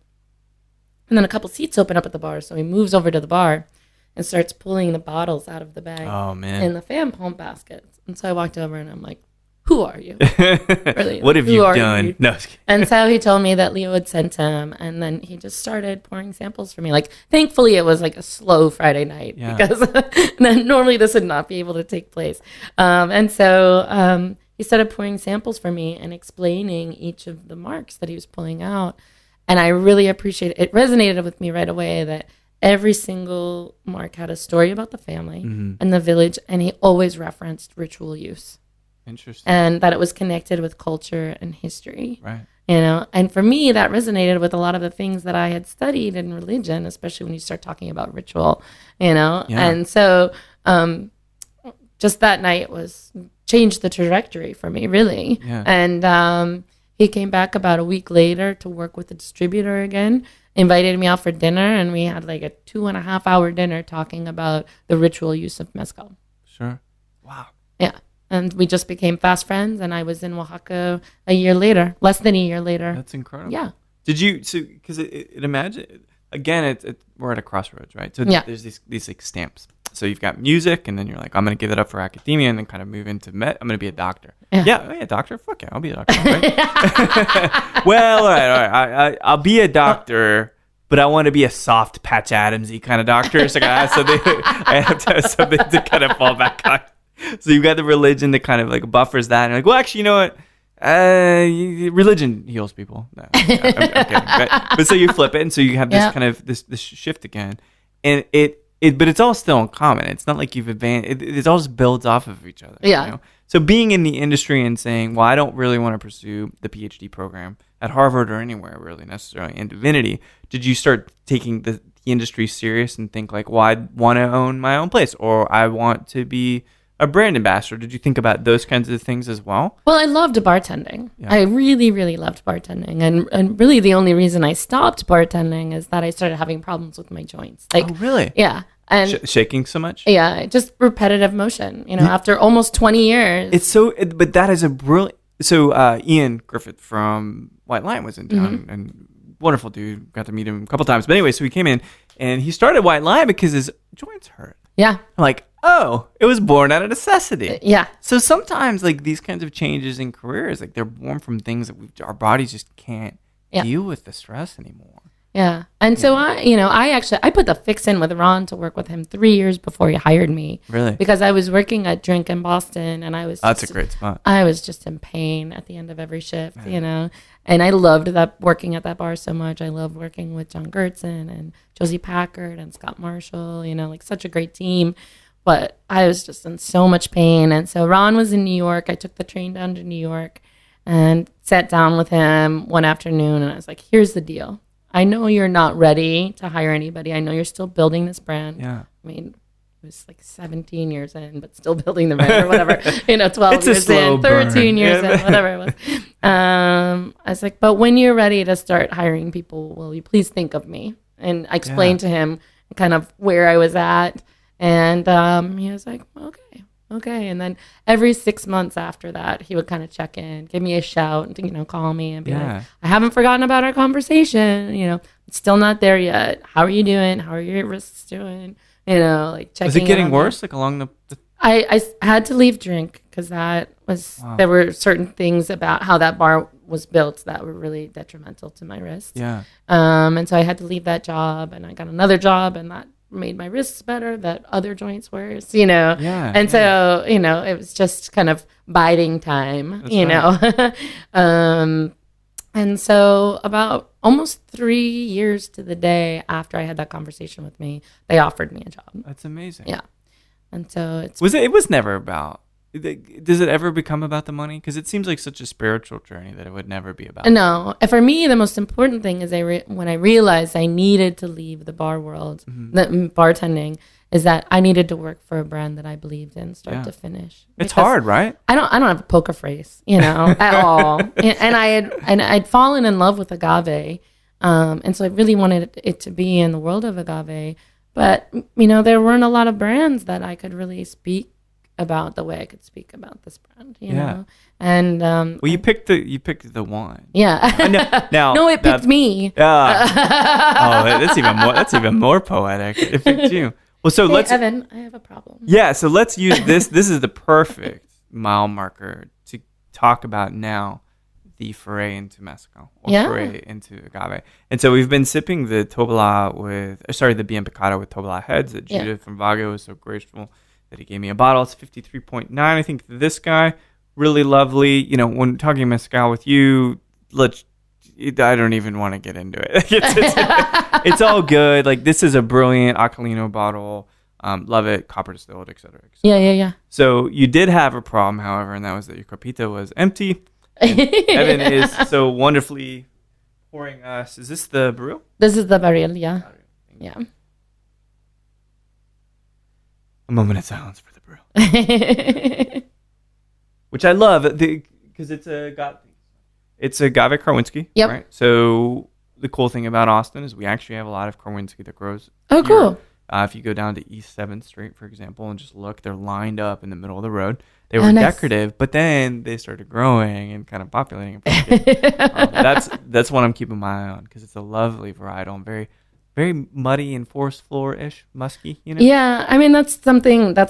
And then a couple seats open up at the bar, so he moves over to the bar and starts pulling the bottles out of the bag in the fan palm baskets. And so I walked over and I'm like, who are you? Really, what have you done? No. And so he told me that Leo had sent him, and then he just started pouring samples for me. Like, thankfully, it was like a slow Friday night because then normally this would not be able to take place. And so he started pouring samples for me and explaining each of the marks that he was pulling out. And I really appreciated it. It resonated with me right away that every single mark had a story about the family and the village, and he always referenced ritual use. Interesting. And that it was connected with culture and history. Right. And for me, that resonated with a lot of the things that I had studied in religion, especially when you start talking about ritual, Yeah. And so just that night changed the trajectory for me, really. Yeah. And he came back about a week later to work with the distributor again, invited me out for dinner, and we had like a 2.5 hour dinner talking about the ritual use of mezcal. Sure. Wow. Yeah. And we just became fast friends, and I was in Oaxaca a year later, less than a year later. That's incredible. Yeah. Did you, because imagine, again, we're at a crossroads, right? So there's these like stamps. So you've got music, and then you're like, I'm going to give it up for academia, and then kind of move into I'm going to be a doctor. Yeah, doctor? Fuck yeah, I'll be a doctor. Right? Well, all right. I'll be a doctor, but I want to be a soft Patch Adams-y kind of doctor. So I have to have something to kind of fall back on. So you've got the religion that kind of like buffers that. And you're like, well, actually, you know what? Religion heals people. No, I'm kidding. But so you flip it, and so you have this kind of this shift again, and but it's all still in common. It's not like you've advanced. It all just builds off of each other. Yeah. So being in the industry and saying, well, I don't really want to pursue the PhD program at Harvard or anywhere really necessarily in divinity. Did you start taking the industry serious and think like, well, I want to own my own place, or I want to be a brand ambassador? Did you think about those kinds of things as well? Well, I loved bartending. Yeah. I really, really loved bartending. And really the only reason I stopped bartending is that I started having problems with my joints. Like, oh, really? Yeah. And shaking so much? Yeah, just repetitive motion, after almost 20 years. It's so, but that is a brilliant, so Ian Griffith from White Lion was in town, and wonderful dude, got to meet him a couple times. But anyway, so he came in, and he started White Lion because his joints hurt. Yeah. I'm like, oh, it was born out of necessity. Yeah. So sometimes like these kinds of changes in careers, like they're born from things that our bodies just can't deal with the stress anymore. Yeah. And so I put the fix in with Ron to work with him 3 years before he hired me. Really? Because I was working at Drink in Boston, and I was that's a great spot. I was just in pain at the end of every shift, and I loved working at that bar so much. I loved working with John Gertzen and Josie Packard and Scott Marshall, like such a great team. But I was just in so much pain. And so Ron was in New York. I took the train down to New York and sat down with him one afternoon, and I was like, here's the deal. I know you're not ready to hire anybody. I know you're still building this brand. Yeah. I mean, it was like 17 years in, but still building the brand or whatever. 12 years in, 13 years in, whatever it was. I was like, but when you're ready to start hiring people, will you please think of me? And I explained to him kind of where I was at. And he was like, okay. And then every 6 months after that, he would kind of check in, give me a shout, and call me and be like, I haven't forgotten about our conversation. It's still not there yet. How are you doing? How are your risks doing? Like checking. Was it getting worse? Like along the I had to leave drink because that was there were certain things about how that bar was built that were really detrimental to my wrist. Yeah. And so I had to leave that job, and I got another job, and that made my wrists better, that other joints worse, so it was just kind of biding time. That's right. And so about almost 3 years to the day after I had that conversation with me, they offered me a job. That's amazing. Yeah. And so it was never about Does it ever become about the money? Because it seems like such a spiritual journey that it would never be about. No. For me, the most important thing is when I realized I needed to leave the bar world, the bartending, is that I needed to work for a brand that I believed in, start to finish. It's hard, right? I don't have a poker face, at all. And I'd fallen in love with agave, and so I really wanted it to be in the world of agave. But there weren't a lot of brands that I could really speak about the way I could speak about this brand, you know. And you picked the one. Yeah. No, it picked me. That's even more poetic. It picked you. Well, so Evan, I have a problem. Yeah, so let's use this. This is the perfect mile marker to talk about now the foray into Mezcal or foray into agave. And so we've been sipping the the Bien Picado with Tobala heads that Judah from Vago was so grateful that he gave me a bottle. It's 53.9. I think this guy, really lovely. When talking Mezcal with you, I don't even want to get into it. It's all good. Like, this is a brilliant Acalino bottle. Love it. Copper distilled, et cetera, et cetera. Yeah. So you did have a problem, however, and that was that your copita was empty. And Evan is so wonderfully pouring us. Is this the barrel? This is the barrel, yeah. Yeah. A moment of silence for the barrel. Which I love because it's agave Karwinski. Yep. Right? So the cool thing about Austin is we actually have a lot of Karwinski that grows. Oh, here. cool. If you go down to East 7th Street, for example, and just look, they're lined up in the middle of the road. They were decorative, but then they started growing and kind of populating. That's what I'm keeping my eye on because it's a lovely varietal and very, very muddy and forest floor-ish, musky, Yeah, I mean, that's a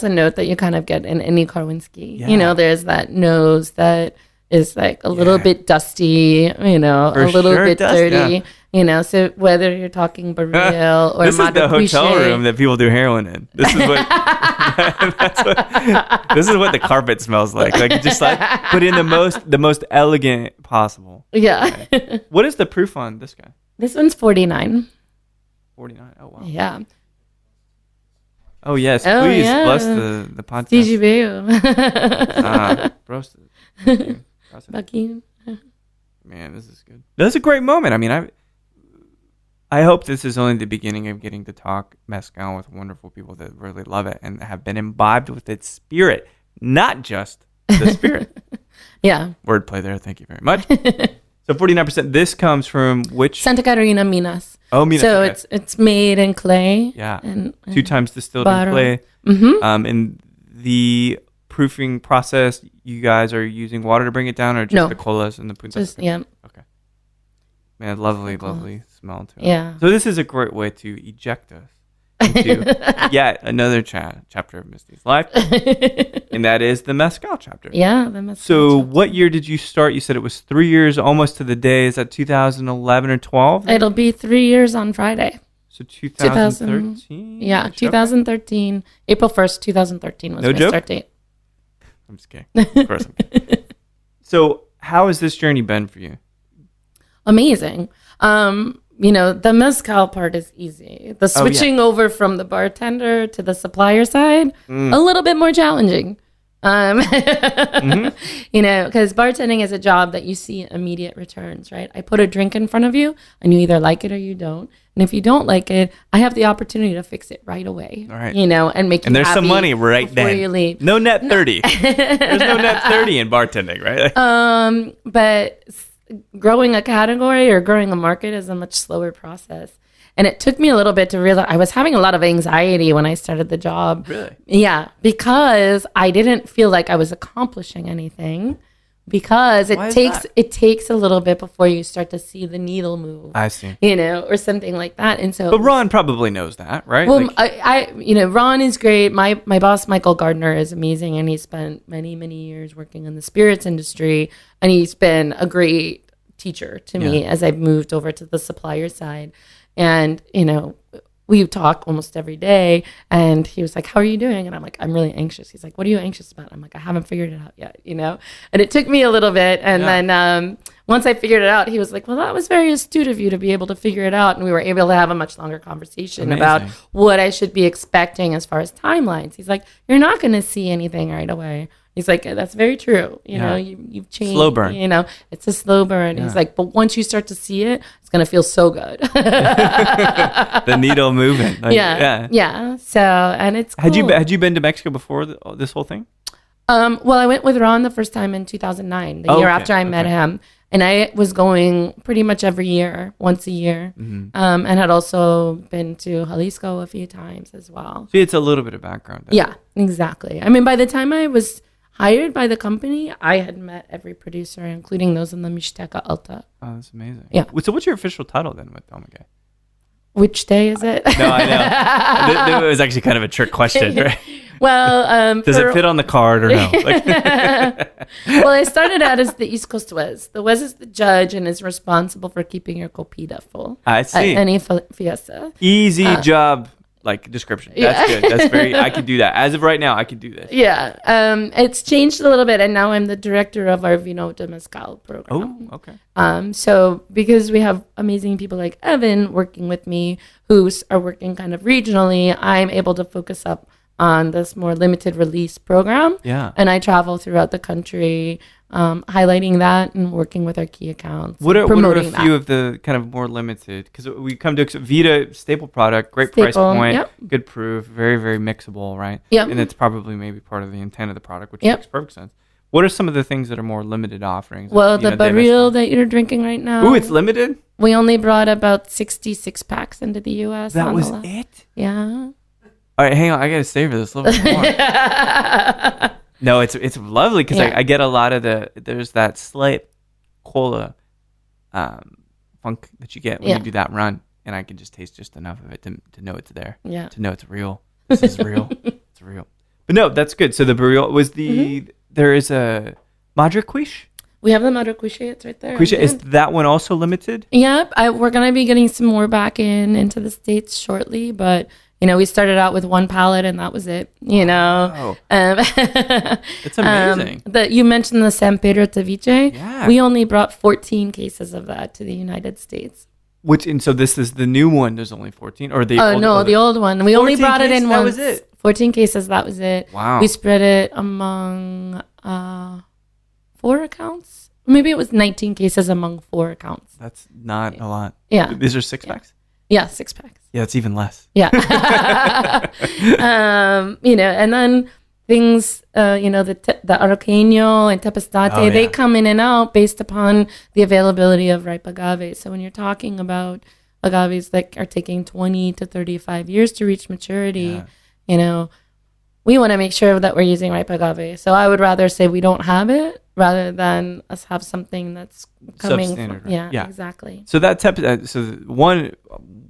note that you kind of get in any Karwinski. Yeah. There's that nose that is like a little bit dusty, a little bit dirty, so whether you're talking barril or this is the hotel room that people do heroin in. This is what this is what the carpet smells like. Like, just put in the most elegant possible. Yeah. Okay. What is the proof on this guy? This one's 49. 49. Oh, wow. Yeah. Oh, yes. Please bless the podcast. TGV. Roasted. Thank you. Man, this is good. That's a great moment. I mean, I hope this is only the beginning of getting to talk Mezcal with wonderful people that really love it and have been imbibed with its spirit, not just the spirit. Yeah. Wordplay there. Thank you very much. So 49%. This comes from which? Santa Catarina, Minas. Oh, Minas. So okay. it's made in clay. Yeah. And 2 times distilled butter. in clay. Mm-hmm. And the proofing process, you guys are using water to bring it down, or just the colas and the puntas? Yeah. Okay. Man, lovely smell too. Yeah. So this is a great way to eject us into yet another chapter of Misty's life, and that is the Mezcal chapter. Yeah, the Mezcal. So what year did you start? You said it was 3 years, almost to the day. Is that 2011 or 12? It'll be 3 years on Friday. So 2013? Yeah, 2013. April 1st, 2013 was my start date. I'm just kidding. Of course I'm kidding. So how has this journey been for you? Amazing. The Mezcal part is easy. The switching over from the bartender to the supplier side, a little bit more challenging. Because bartending is a job that you see immediate returns, right? I put a drink in front of you and you either like it or you don't. And if you don't like it, I have the opportunity to fix it right away. All right. And make you And there's happy some money right then. No net 30. There's no net 30 in bartending, right? But growing a category or growing a market is a much slower process. And it took me a little bit to realize I was having a lot of anxiety when I started the job. Really? Yeah, because I didn't feel like I was accomplishing anything. Because it takes a little bit before you start to see the needle move. I see. Or something like that. And so, but Ron probably knows that, right? Well, Ron is great. My boss, Michael Gardner, is amazing, and he spent many, many years working in the spirits industry, and he's been a great teacher to me as I've moved over to the supplier side. And we talk almost every day, and he was like, "How are you doing?" And I'm like, "I'm really anxious." He's like, "What are you anxious about?" I'm like, "I haven't figured it out yet," And it took me a little bit, and then once I figured it out, he was like, "Well, that was very astute of you to be able to figure it out," and we were able to have a much longer conversation about what I should be expecting as far as timelines. He's like, "You're not going to see anything right away. He's like, that's very true. You know, you've changed. Slow burn. You know, it's a slow burn. He's like, but once you start to see it, it's going to feel so good. The needle moving. Like, yeah. So, and it's cool. Had you been to Mexico before this whole thing? Well, I went with Ron the first time in 2009, the year after I met him. And I was going pretty much every year, once a year, and had also been to Jalisco a few times as well. See, it's a little bit of background. Yeah, exactly. I mean, by the time I was hired by the company, I had met every producer, including those in the Mixteca Alta. Oh, that's amazing. Yeah. So what's your official title then with Maguey? Which day is it? No, I know. It was actually kind of a trick question, right? Well, does it fit on the card or no? Well, I started out as the East Coast Wes. The Wes is the judge and is responsible for keeping your copita full. I see. At any fiesta. Easy job, like description. That's good. That's very. I could do that. As of right now, I could do this. Yeah. It's changed a little bit, and now I'm the director of our Vino de Mezcal program. Oh, okay. So because we have amazing people like Evan working with me, who are working kind of regionally, I'm able to focus up on this more limited release program. Yeah. And I travel throughout the country, highlighting that and working with our key accounts. What are a few of the kind of more limited? Because we come to Vita, staple product, great price point, good proof, very, very mixable, right? Yep. And it's probably maybe part of the intent of the product, which makes perfect sense. What are some of the things that are more limited offerings? Well, the barril that you're drinking right now. Ooh, it's limited? We only brought about 66 packs into the U.S. That was it? Yeah. All right, hang on. I got to savor this a little bit more. No, it's lovely because I get a lot of there's that slight cola funk that you get when you do that run. And I can just taste just enough of it to know it's there. Yeah. To know it's real. This is real. It's real. But no, that's good. So the barril was there is a Madre Quiche? We have the Madre Quiche. It's right there. Quiche, is that one also limited? Yep. We're going to be getting some more back into the States shortly, but we started out with one pallet and that was it, Wow. It's amazing. You mentioned the San Pedro Ceviche. Yeah. We only brought 14 cases of that to the United States. So this is the new one. There's only 14 or the the old one. We only brought it in once. That was it. 14 cases. That was it. Wow. We spread it among 4 accounts. Maybe it was 19 cases among 4 accounts. That's not a lot. Yeah. These are 6 packs? Yeah, 6 packs. Yeah, it's even less. Yeah. And then things, the Arroqueño and Tepestate, they come in and out based upon the availability of ripe agave. So when you're talking about agaves that are taking 20 to 35 years to reach maturity, we want to make sure that we're using ripe agave. So I would rather say we don't have it rather than us have something that's coming. Substandard, right? Yeah, exactly. So that so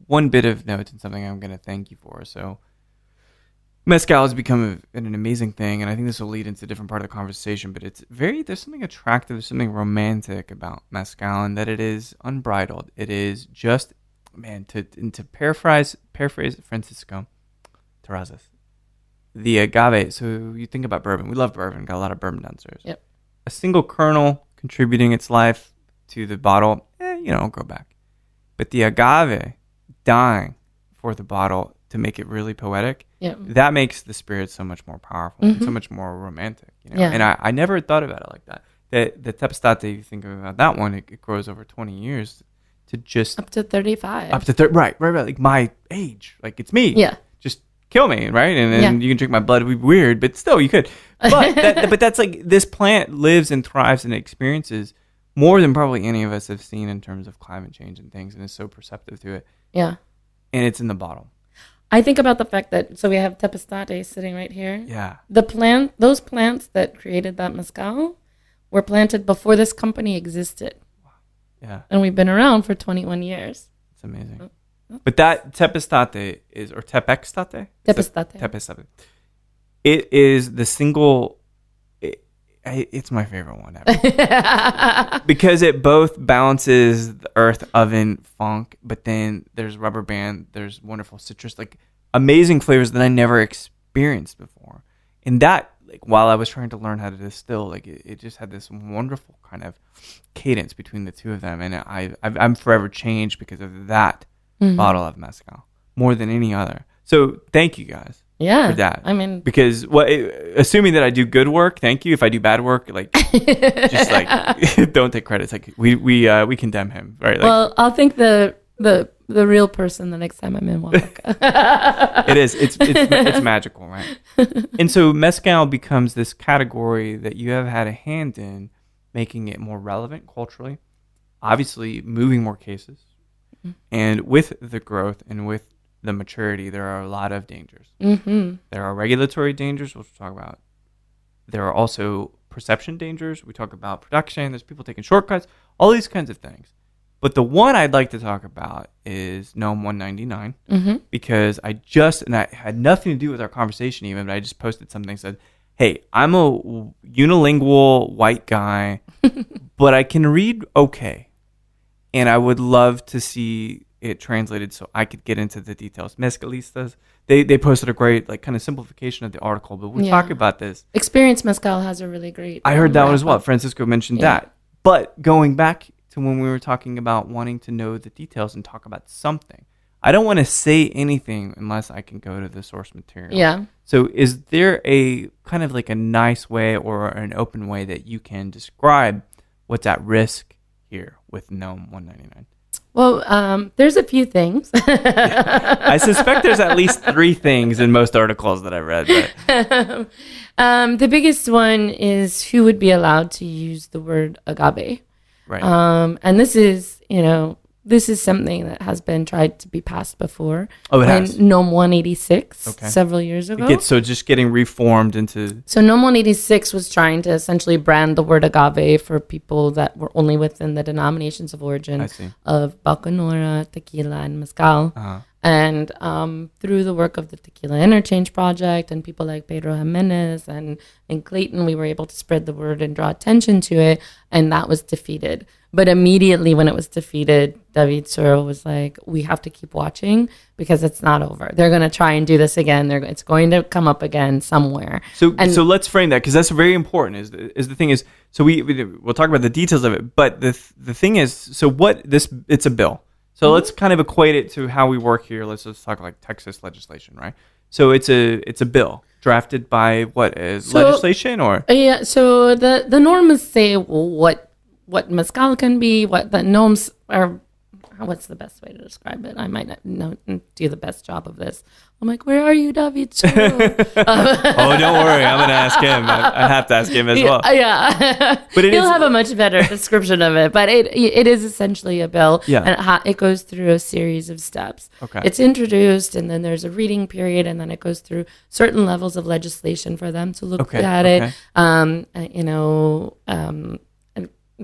one bit of note and something I'm going to thank you for. So Mezcal has become an amazing thing, and I think this will lead into a different part of the conversation, but there's something attractive, there's something romantic about Mezcal, and that it is unbridled. It is just, to paraphrase Francisco Terrazas, the agave. So you think about bourbon. We love bourbon. Got a lot of bourbon downstairs. Yep. A single kernel contributing its life to the bottle, it'll grow back. But the agave dying for the bottle to make it really poetic, that makes the spirit so much more powerful and so much more romantic. And I never thought about it like that. The Tepestate, you think about that one, it grows over 20 years to just up to 35. Up to 30, right, like my age, like it's me. Yeah. Just kill me, right? And then you can drink my blood. It'd be weird, but still you could. But but that's like, this plant lives and thrives and experiences more than probably any of us have seen in terms of climate change and things, and is so perceptive to it. Yeah. And it's in the bottle. I think about the fact that, so we have Tepestate sitting right here. Yeah. Those plants that created that mezcal were planted before this company existed. Wow. Yeah. And we've been around for 21 years. It's amazing. But that Tepestate is, or Tepextate? Tepestate. It is the single, it's my favorite one ever. Because it both balances the earth oven funk, but then there's rubber band, there's wonderful citrus, like amazing flavors that I never experienced before. And that, like, while I was trying to learn how to distill, like it just had this wonderful kind of cadence between the two of them. And I'm forever changed because of that bottle of mezcal more than any other. So thank you guys. for that. I mean, because assuming that I do good work, thank you. If I do bad work, like just like don't take credit. It's like we condemn him, right? Like, well, I'll thank the real person the next time I'm in Oaxaca. It is. It's magical, right? And so mezcal becomes this category that you have had a hand in, making it more relevant culturally, obviously moving more cases. And with the growth and with the maturity, there are a lot of dangers. Mm-hmm. There are regulatory dangers, which we'll talk about. There are also perception dangers. We talk about production. There's people taking shortcuts, all these kinds of things. But the one I'd like to talk about is Gnome 199, because and I had nothing to do with our conversation even, but I just posted something that said, hey, I'm a unilingual white guy, but I can read okay. And I would love to see it translated so I could get into the details. Mezcalistas, they posted a great like kind of simplification of the article, but we'll talk about this. Experience Mezcal has a really great... I heard that one as well. Francisco mentioned that. But going back to when we were talking about wanting to know the details and talk about something, I don't want to say anything unless I can go to the source material. Yeah. So is there a kind of like a nice way or an open way that you can describe what's at risk here with Gnome 199? Well, there's a few things. I suspect there's at least 3 things in most articles that I read. But. The biggest one is who would be allowed to use the word agave. Right. And this is something that has been tried to be passed before. Oh, it has? Gnome 186 several years ago. So just getting reformed into... So Gnome 186 was trying to essentially brand the word agave for people that were only within the denominations of origin of Bacanora, tequila, and mezcal. Uh-huh. And through the work of the Tequila Interchange Project and people like Pedro Jimenez and Clayton, we were able to spread the word and draw attention to it, and that was defeated. But immediately when it was defeated, David Suro was like, we have to keep watching because it's not over. They're going to try and do this again. It's going to come up again somewhere. So let's frame that, because that's very important. Is the thing is, so we'll talk about the details of it, but the thing is, so it's a bill. So let's kind of equate it to how we work here. Let's just talk like Texas legislation, right? So it's a bill drafted by legislation or? Yeah. So the norms say what mezcal can be, what the gnomes are. What's the best way to describe it? I might not do the best job of this. I'm like, where are you, David? Oh, don't worry. I'm going to ask him. I have to ask him as well. Yeah. But he'll have a much better description of it. But it is essentially a bill. Yeah. And it goes through a series of steps. Okay. It's introduced, and then there's a reading period, and then it goes through certain levels of legislation for them to look at it.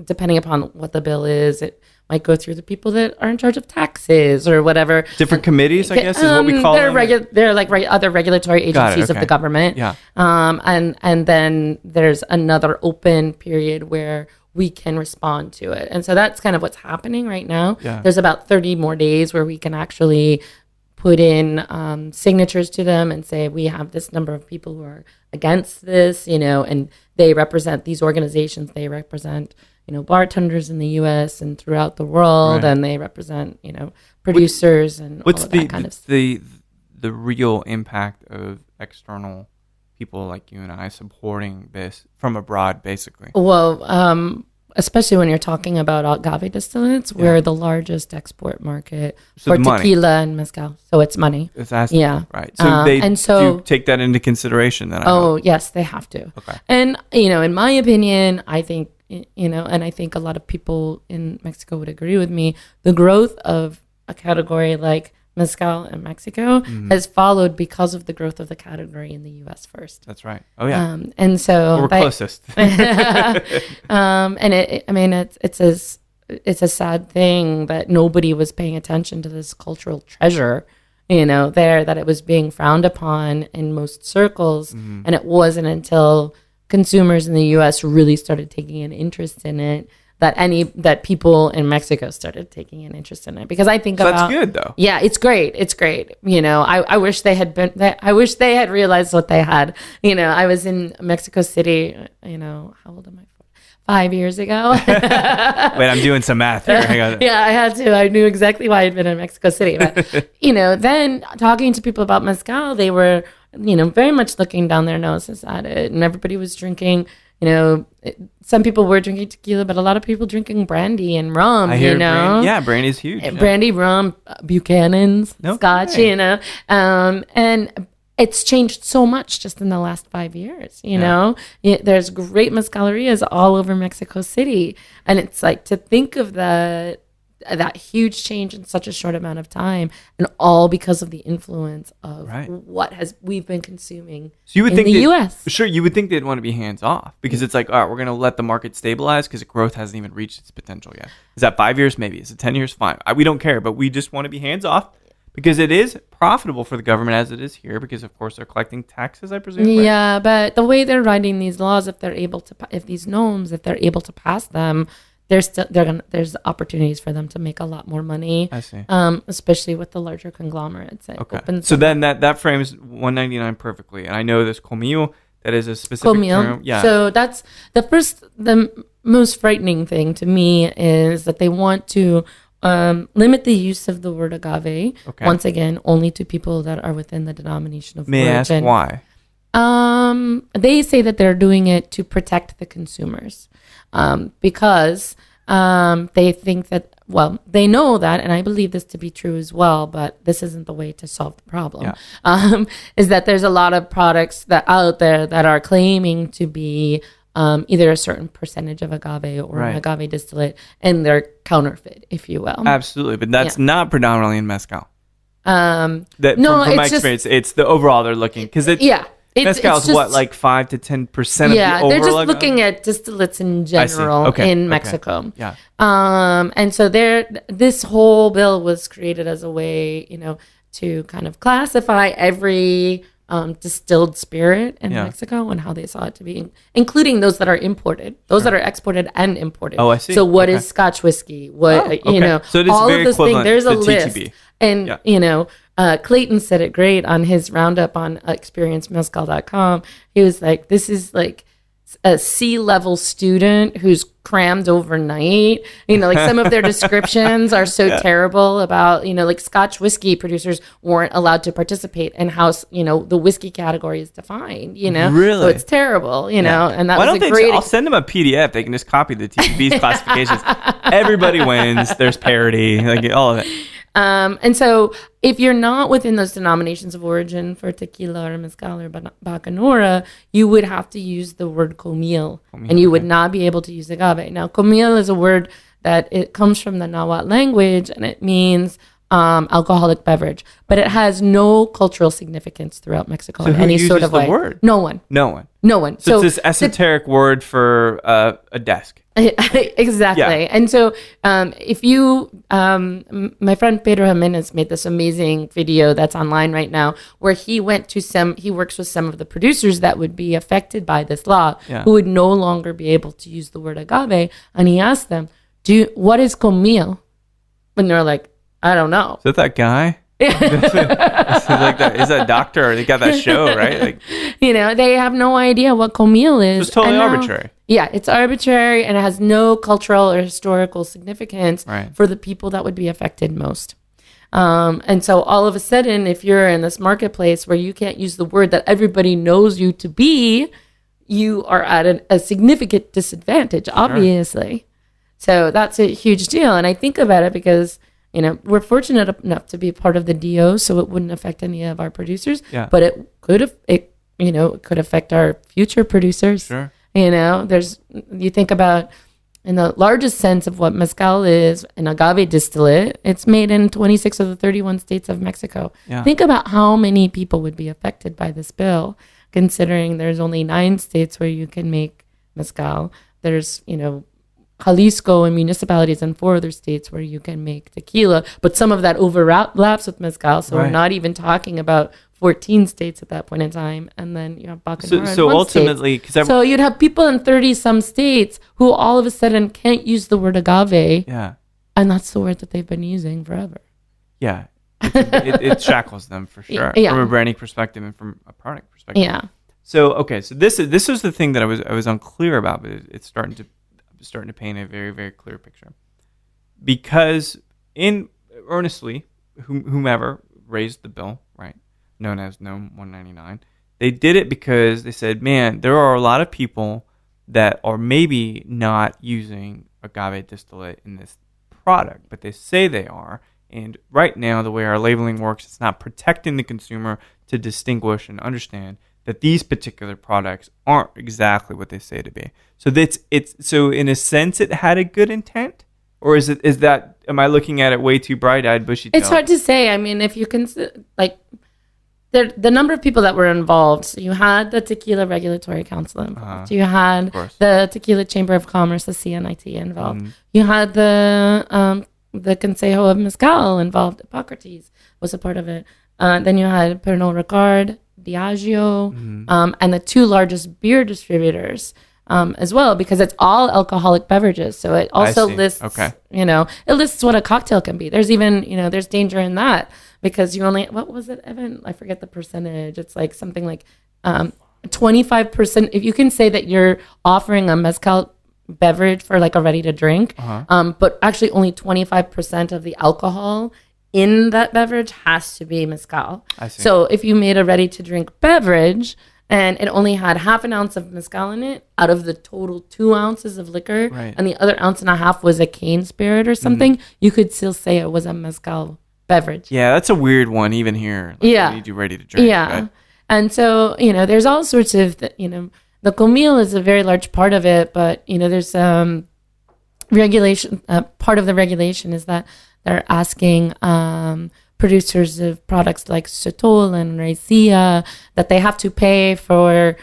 Depending upon what the bill is, it might go through the people that are in charge of taxes or whatever. Different committees, I guess, is what we call them. They're like other regulatory agencies of the government. Yeah. And then there's another open period where we can respond to it. And so that's kind of what's happening right now. Yeah. There's about 30 more days where we can actually put in signatures to them and say, we have this number of people who are against this, and they represent these organizations. They represent bartenders in the U.S. and throughout the world, and they represent, producers and all of that kind of stuff. The real impact of external people like you and I supporting this from abroad, basically? Well, especially when you're talking about agave distillates, we're the largest export market for tequila and mezcal. So it's money. It's asking, right. So they do take that into consideration then. Yes, they have to. Okay. And, in my opinion, I think, and I think a lot of people in Mexico would agree with me, the growth of a category like mezcal in Mexico has followed because of the growth of the category in the U.S. first. That's right. Oh, yeah. And so... we're closest. And it's a sad thing that nobody was paying attention to this cultural treasure, that it was being frowned upon in most circles. And it wasn't until consumers in the U.S. really started taking an interest in it that people in Mexico started taking an interest in it. Because I think that's good though. Yeah, it's great. I wish they had realized what they had. I was in Mexico City, how old am I? 5 years ago. Wait, I'm doing some math here. Hang on. Yeah, I had to. I knew exactly why I'd been in Mexico City. But, then talking to people about mezcal, they were, very much looking down their noses at it. And everybody was drinking, some people were drinking tequila, but a lot of people drinking brandy and rum, brandy's huge. Brandy, rum, Buchanan's, Scotch, Okay. And it's changed so much just in the last 5 years, There's great mezcalerias all over Mexico City. And it's like to think of that huge change in such a short amount of time, and all because of the influence of what we've been consuming in the U.S. Sure, you would think they'd want to be hands off, because it's like, all right, we're going to let the market stabilize because growth hasn't even reached its potential yet. Is that 5 years? Maybe. Is it 10 years? Fine. We don't care, but we just want to be hands off. Because it is profitable for the government, as it is here, because of course they're collecting taxes, I presume. Right? Yeah, but the way they're writing these laws, if they're able to pass them, there's opportunities for them to make a lot more money. I see. Especially with the larger conglomerates. So then that frames 199 perfectly, and I know this comillo, that is a specific term. Yeah. So that's the most frightening thing to me is that they want to limit the use of the word agave, once again, only to people that are within the denomination of origin. May I ask why? They say that they're doing it to protect the consumers, because they think that, they know that, and I believe this to be true as well, but this isn't the way to solve the problem, is that there's a lot of products that out there that are claiming to be either a certain percentage of agave or an agave distillate, and they're counterfeit, if you will. Absolutely, but that's not predominantly in mezcal. From it's my experience, it's the overall they're looking, because mezcal is what, like 5 to 10% of the overall. Yeah, they're just looking at distillates in general in Mexico. Yeah. And so this whole bill was created as a way, to kind of classify every distilled spirit in Mexico and how they saw it to be, including those that are imported, that are exported and imported. Oh, I see. So what is Scotch whiskey? What, so it is all very of this thing, there's a list. TTB. And, Clayton said it great on his roundup on experiencemezcal.com. He was like, this is like a C-level student who's crammed overnight. Some of their descriptions are so terrible about, like Scotch whiskey producers weren't allowed to participate in how, the whiskey category is defined, Really? So it's terrible, and that was a great... I'll send them a PDF. They can just copy the TV's classifications. Everybody wins. There's parity, like all of it. And so if you're not within those denominations of origin for tequila or mezcal or bacanora, you would have to use the word comil, and you would not be able to use agave. Now, comil is a word that it comes from the Nahuatl language, and it means alcoholic beverage, but it has no cultural significance throughout Mexico in any sort of way. The word? No one. So it's this esoteric word for a desk. Exactly. Yeah. And so if you, my friend Pedro Jimenez made this amazing video that's online right now, where he works with some of the producers that would be affected by this law, who would no longer be able to use the word agave. And he asked them, what is comil? And they're like, I don't know. Is that guy? Is that doctor? Or they got that show, right? Like, they have no idea what comil is. It's totally arbitrary. Yeah, it's arbitrary, and it has no cultural or historical significance for the people that would be affected most. And so all of a sudden, if you're in this marketplace where you can't use the word that everybody knows you to be, you are at a significant disadvantage, obviously. So that's a huge deal. And I think about it because... we're fortunate enough to be part of the DO, so it wouldn't affect any of our producers. Yeah. But it could affect our future producers. Sure. You think about, in the largest sense of what mezcal is, an agave distillate, it's made in 26 of the 31 states of Mexico. Yeah. Think about how many people would be affected by this bill, considering there's only 9 states where you can make mezcal. There's, Jalisco and municipalities and 4 other states where you can make tequila, but some of that overlaps with mezcal, so we're not even talking about 14 states at that point in time, and then you have bacanora so ultimately, so you'd have people in 30 some states who all of a sudden can't use the word agave, and that's the word that they've been using forever. Yeah, it shackles them for sure, from a branding perspective and from a product perspective. Yeah. So this was the thing that I was unclear about, but it's starting to paint a very, very clear picture. Because whomever raised the bill, right, known as Gnome 199. They did it because they said, man, there are a lot of people that are maybe not using agave distillate in this product, but they say they are. And right now, the way our labeling works, it's not protecting the consumer to distinguish and understand that these particular products aren't exactly what they say to be. So so in a sense, it had a good intent, or am I looking at it way too bright-eyed, bushy-tailed? It's hard to say. I mean, if you consider the number of people that were involved. So you had the Tequila Regulatory Council involved. You had the Tequila Chamber of Commerce, the CNIT, involved. You had the Consejo of Mezcal involved. Hippocrates was a part of it. Then you had Pernod Ricard, Diageo, and the two largest beer distributors as well, because it's all alcoholic beverages. So it also lists, it lists what a cocktail can be. There's even, there's danger in that, because you only, what was it, Evan? I forget the percentage. It's like something like 25%. If you can say that you're offering a mezcal beverage for like a ready to drink, but actually only 25% of the alcohol in that beverage has to be mezcal. I see. So if you made a ready to drink beverage and it only had half an ounce of mezcal in it out of the total 2 ounces of liquor, and the other ounce and a half was a cane spirit or something, you could still say it was a mezcal beverage. Yeah, that's a weird one even here. Like, yeah. You need you ready to drink. Yeah. Right? And so, there's all sorts of, the comil is a very large part of it, but, there's regulation. Part of the regulation is that they're asking producers of products like Sotol and Raicilla that they have to pay for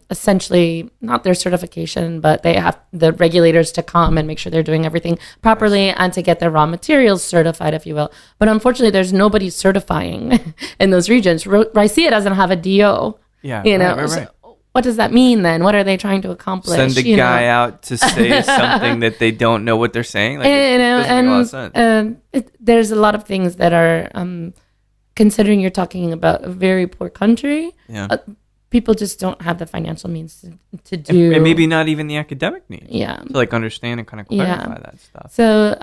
essentially not their certification, but they have the regulators to come and make sure they're doing everything properly and to get their raw materials certified, if you will. But unfortunately, there's nobody certifying in those regions. Raicilla doesn't have a DO. Yeah, right. So what does that mean then? What are they trying to accomplish? Send a guy out to say something that they don't know what they're saying? Like, it doesn't make a lot of sense. There's a lot of things that are, considering you're talking about a very poor country, people just don't have the financial means to do. And maybe not even the academic needs. Yeah. To like understand and kind of clarify that stuff. So,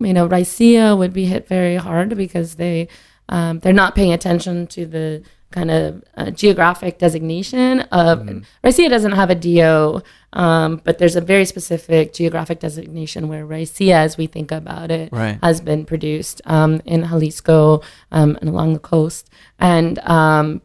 Raicilla would be hit very hard because they're not paying attention to the kind of geographic designation of Raicilla doesn't have a DO, but there's a very specific geographic designation where Raicilla, as we think about it, has been produced in Jalisco and along the coast, and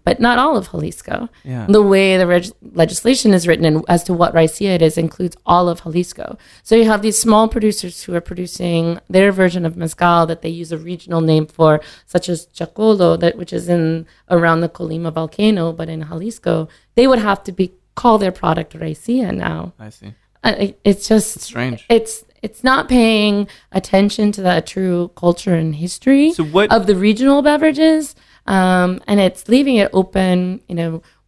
but not all of Jalisco. Yeah. The way the legislation is written and as to what Raicilla it is includes all of Jalisco. So you have these small producers who are producing their version of mezcal that they use a regional name for, such as Chacolo, which is around the Colima volcano, but in Jalisco, they would have to call their product Raicilla now. I see. It's just strange. It's not paying attention to the true culture and history of the regional beverages, and it's leaving it open.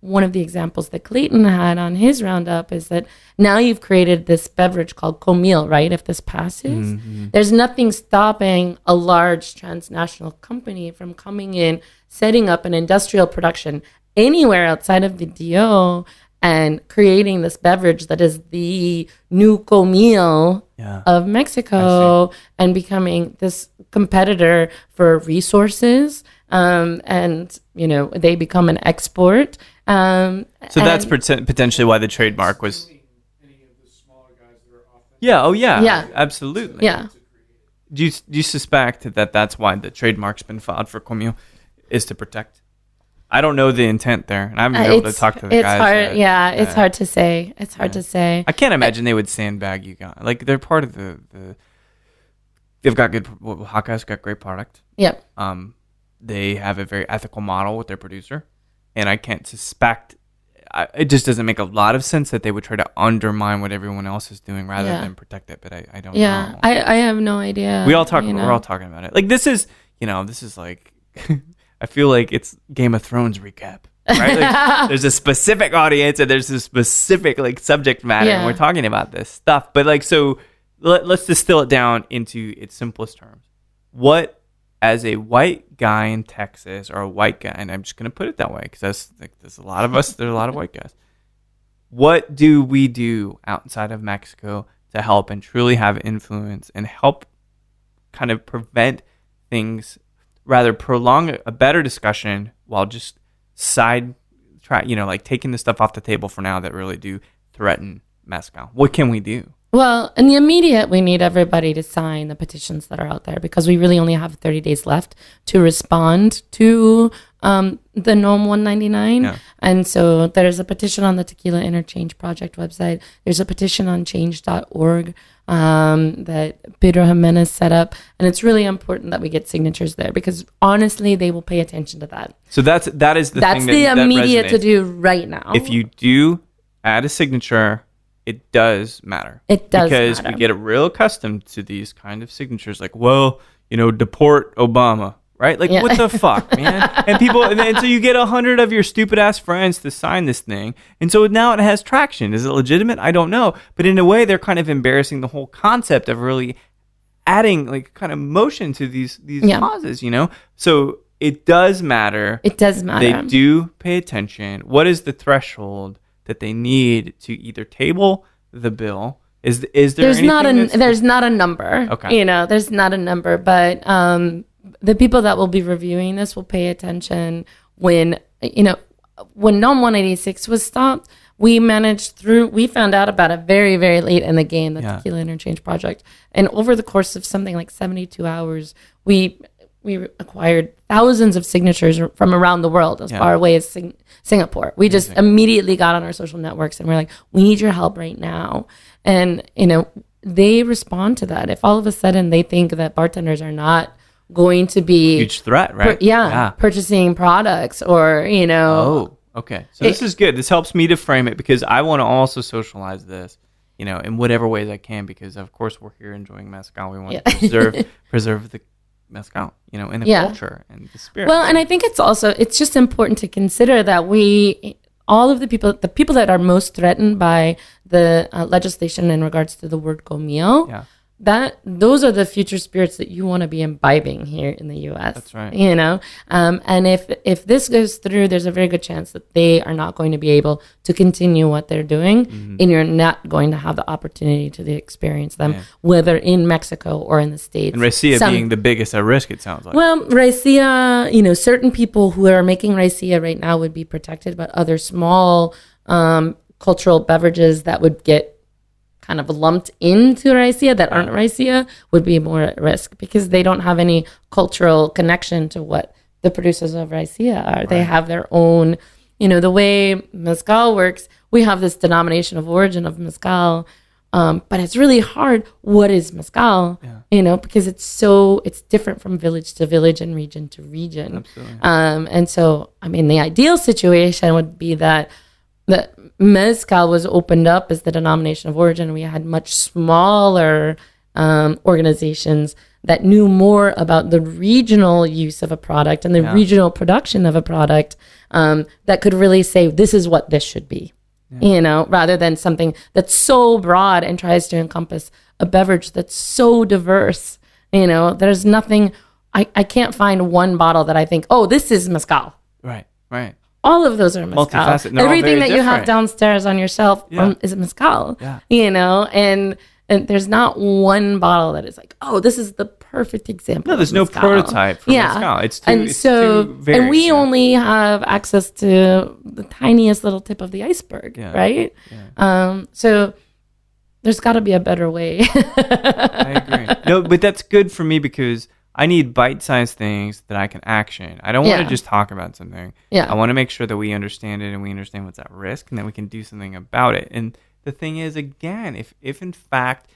One of the examples that Clayton had on his roundup is that now you've created this beverage called comil, right? If this passes, there's nothing stopping a large transnational company from coming in, setting up an industrial production anywhere outside of the DO and creating this beverage that is the new comil of Mexico and becoming this competitor for resources. And they become an export. So that's potentially why the trademark was. Yeah, absolutely. Yeah. Do you suspect that that's why the trademark's been filed for comil, is to protect? I don't know the intent there, and I haven't been able to talk to the guys. Hard, it's hard to say. It's hard to say. I can't imagine they would sandbag you guys. Like, they're part of the they've got good. Haka's got great product. Yep. They have a very ethical model with their producer, and I can't suspect. It just doesn't make a lot of sense that they would try to undermine what everyone else is doing rather than protect it. But I don't know. Yeah, I have no idea. We all talk. We're all talking about it. Like, this is like. I feel like it's Game of Thrones recap, right? Like, there's a specific audience and there's a specific like subject matter, and we're talking about this stuff. But like, so let's distill it down into its simplest terms. What, as a white guy in Texas, or a white guy, and I'm just going to put it that way because there's a lot of us. There's a lot of white guys. What do we do outside of Mexico to help and truly have influence and help kind of prevent things? Rather prolong a better discussion while just taking the stuff off the table for now that really do threaten Mezcal? What can we do? Well, in the immediate, we need everybody to sign the petitions that are out there because we really only have 30 days left to respond to the NOM 199. Yeah. And so there's a petition on the Tequila Interchange Project website. There's a petition on change.org that Pedro Jimenez set up. And it's really important that we get signatures there because honestly, they will pay attention to that. So that is the thing that immediate resonates. To do right now. If you do add a signature, it does matter. It does because matter. we get real accustomed to these kind of signatures, like, well, deport Obama, right? Like, what the fuck, man? And so you get 100 of your stupid ass friends to sign this thing, and so now it has traction. Is it legitimate? I don't know, but in a way, they're kind of embarrassing the whole concept of really adding like kind of motion to these causes, So it does matter. It does matter. They do pay attention. What is the threshold that they need to either table the bill? Is there there's not a number. Okay. There's not a number, but the people that will be reviewing this will pay attention when NOM 186 was stopped. We found out about it very, very late in the game, the Tequila Interchange Project. And over the course of something like 72 hours, we acquired thousands of signatures from around the world, as far away as Singapore. We just immediately got on our social networks and we're like, we need your help right now. And, they respond to that. If all of a sudden they think that bartenders are not going to be huge threat, right? Purchasing products or, Oh, okay. So this is good. This helps me to frame it because I want to also socialize this, in whatever ways I can, because of course we're here enjoying Mezcal. We want to preserve the Mezcal, and the culture and the spirit. Well, and I think it's just important to consider that all of the people that are most threatened by the legislation in regards to the word comio, those are the future spirits that you want to be imbibing here in the U.S. That's right. And if this goes through, there's a very good chance that they are not going to be able to continue what they're doing, and you're not going to have the opportunity to experience them, whether in Mexico or in the States. And raicilla being the biggest at risk, it sounds like. Well, raicilla, certain people who are making raicilla right now would be protected, but other small cultural beverages that would get kind of lumped into raicilla that aren't raicilla would be more at risk because they don't have any cultural connection to what the producers of raicilla are. Right. They have their own, the way Mezcal works, we have this denomination of origin of Mezcal, but it's really hard. What is Mezcal? Because it's different from village to village and region to region. Absolutely. And so, the ideal situation would be that Mezcal was opened up as the denomination of origin. We had much smaller organizations that knew more about the regional use of a product and the regional production of a product that could really say, this is what this should be, rather than something that's so broad and tries to encompass a beverage that's so diverse. There's nothing, I can't find one bottle that I think, oh, this is Mezcal. Right. All of those are Mezcal. Multifaceted. Everything that you have downstairs on your shelf is a Mezcal. Yeah. And there's not one bottle that is like, oh, this is the perfect example. No, there's no prototype for Mezcal. It's too varied, and we only have access to the tiniest little tip of the iceberg, right? Yeah. So there's got to be a better way. I agree. No, but that's good for me because I need bite-sized things that I can action. I don't want to just talk about something. Yeah. I want to make sure that we understand it and we understand what's at risk and that we can do something about it. And the thing is, again, if in fact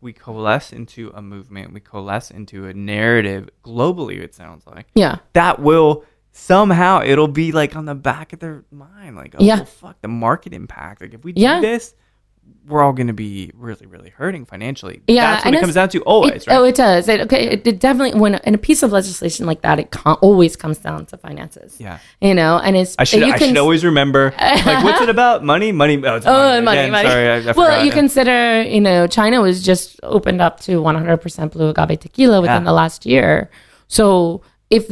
we coalesce into a movement, we coalesce into a narrative globally, it sounds like. Yeah. That will somehow, it'll be like on the back of their mind. Like, well, fuck, the market impact. Like, if we do this, we're all going to be really, really hurting financially. Yeah, that's what it comes down to always, right? Oh, it does. It definitely, when in a piece of legislation like that, it always comes down to finances. Yeah. And it's... I should always remember, like, what's it about? Money? Oh, it's money. Money. Sorry, I forgot. Well, you consider, China was just opened up to 100% blue agave tequila within the last year. So if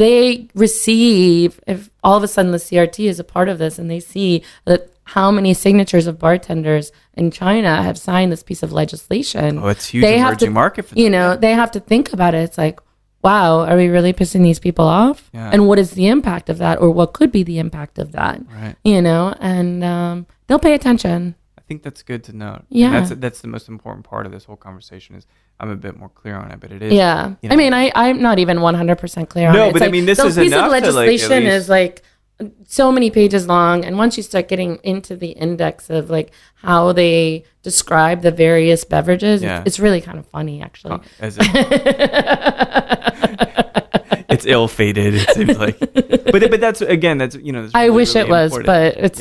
all of a sudden the CRT is a part of this and they see that how many signatures of bartenders in China have signed this piece of legislation. Oh, it's huge emerging market for them. They have to think about it. It's like, wow, are we really pissing these people off? Yeah. And what is the impact of that, or what could be the impact of that? Right. You know, and they'll pay attention. I think that's good to know. Yeah. And that's the most important part of this whole conversation is I'm a bit more clear on it, but it is. Yeah. You know, I mean, I'm not even 100% clear on it. No, It's but I mean, this is piece enough of legislation to, like, at least... is like so many pages long, and once you start getting into the index of like how they describe the various beverages, it's really kind of funny, actually. It's ill-fated, it seems like. But that's, again, that's, you know... That's really, I wish really it was, important. but it's...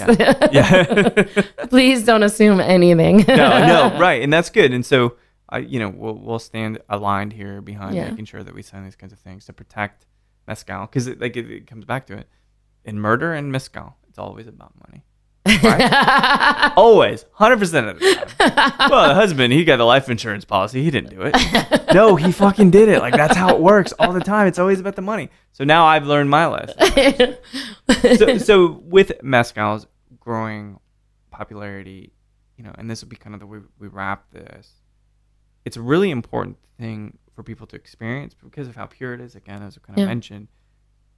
Please don't assume anything. No, right, and that's good. And so, we'll stand aligned here behind making sure that we sign these kinds of things to protect Mezcal, because it comes back to it. In murder and Mezcal, it's always about money. Right? Always. 100% of the time. Well, the husband, he got a life insurance policy. He didn't do it. No, he fucking did it. Like, that's how it works all the time. It's always about the money. So now I've learned my lesson. So with Mezcal's growing popularity, and this will be kind of the way we wrap this, it's a really important thing for people to experience because of how pure it is, again, as I kind of mentioned.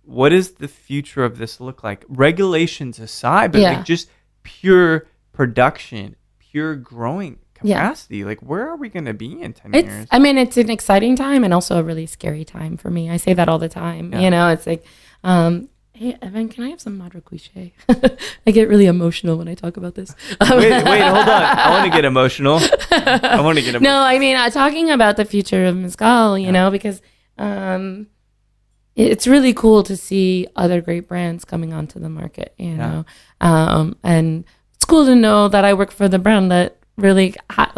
What does the future of this look like? Regulations aside, but like just pure production, pure growing capacity. Like, where are we going to be in 10 years? I mean, it's an exciting time and also a really scary time for me. I say that all the time. Yeah. It's like, hey, Evan, can I have some Madre Cuche? I get really emotional when I talk about this. Wait, hold on. I want to get emotional. No, I mean, talking about the future of Mezcal, you know, because... it's really cool to see other great brands coming onto the market, you know, and it's cool to know that I work for the brand that really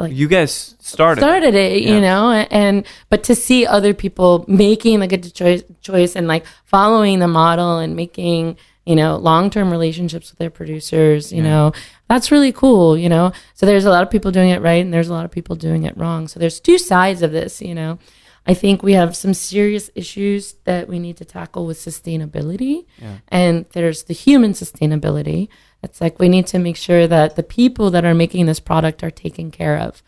you guys started it, you know, but to see other people making the good choice and like following the model and making, long-term relationships with their producers, you know, that's really cool, you know. So there's a lot of people doing it right and there's a lot of people doing it wrong. So there's two sides of this, you know. I think we have some serious issues that we need to tackle with sustainability. Yeah. And there's the human sustainability. It's like we need to make sure that the people that are making this product are taken care of.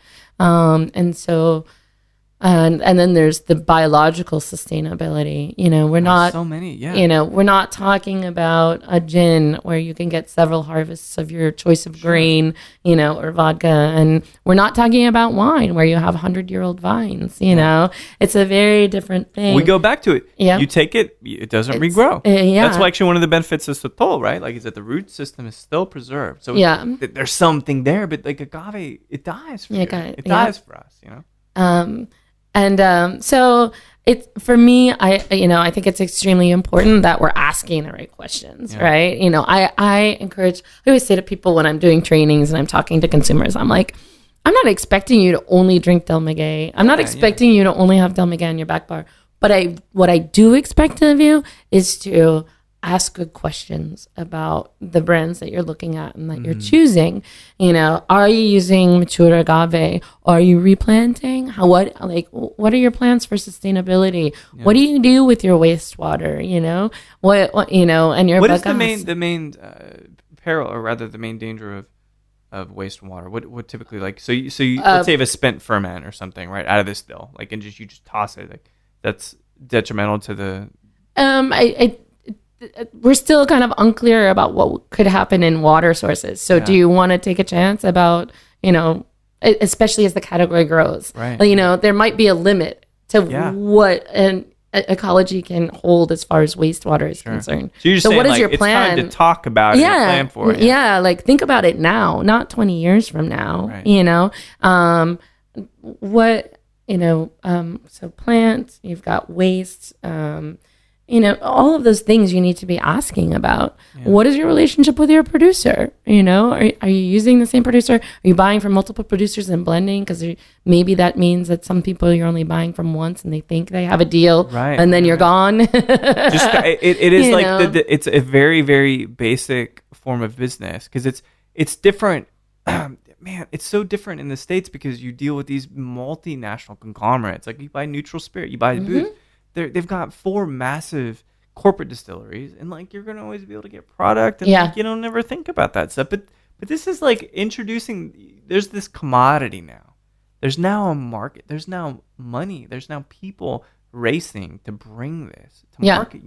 And then there's the biological sustainability. You know, we're not so many, you know, we're not talking about a gin where you can get several harvests of your choice of grain, you know, or vodka. And we're not talking about wine where you have 100-year-old vines, you know. It's a very different thing. We go back to it. Yeah. You take it, it doesn't regrow. That's actually one of the benefits of Sotol, right? Like, is that the root system is still preserved. So there's something there, but like agave, it dies for you. It dies for us, you know. So it's, for me, I think it's extremely important that we're asking the right questions, right? You know, I always say to people when I'm doing trainings and I'm talking to consumers, I'm like, I'm not expecting you to only drink Del Maguey. I'm not expecting you to only have Del Maguey in your back bar. But what I do expect of you is to ask good questions about the brands that you're looking at and that you're choosing. You know, are you using mature agave? Are you replanting? What are your plans for sustainability? Yeah. What do you do with your wastewater? You know, what you know, and your what is the main peril, or rather the main danger of wastewater? What typically, like, so you let's say you have a spent ferment or something right out of this still, like, and you just toss it, like, that's detrimental to the we're still kind of unclear about what could happen in water sources. So do you want to take a chance about, you know, especially as the category grows, right? You know, there might be a limit to what an ecology can hold as far as wastewater is concerned. So you're just saying, what is your plan? It's time to talk about it and plan for it. Yeah, like think about it now, not 20 years from now, right. You know. So plants, you've got waste, you know, all of those things you need to be asking about. Yeah. What is your relationship with your producer? You know, are you using the same producer? Are you buying from multiple producers and blending? Because maybe that means that some people you're only buying from once and they think they have a deal, right, and then you're gone. It is like it's a very, very basic form of business, because it's different. Man, it's so different in the States because you deal with these multinational conglomerates. Like, you buy Neutral Spirit, you buy booze. They've got 4 massive corporate distilleries, and like, you're gonna always be able to get product, and like, you don't never think about that stuff. But this is like introducing. There's this commodity now. There's now a market. There's now money. There's now people racing to bring this to market,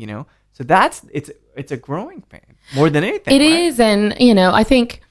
So it's a growing pain more than anything. It is. And, I think,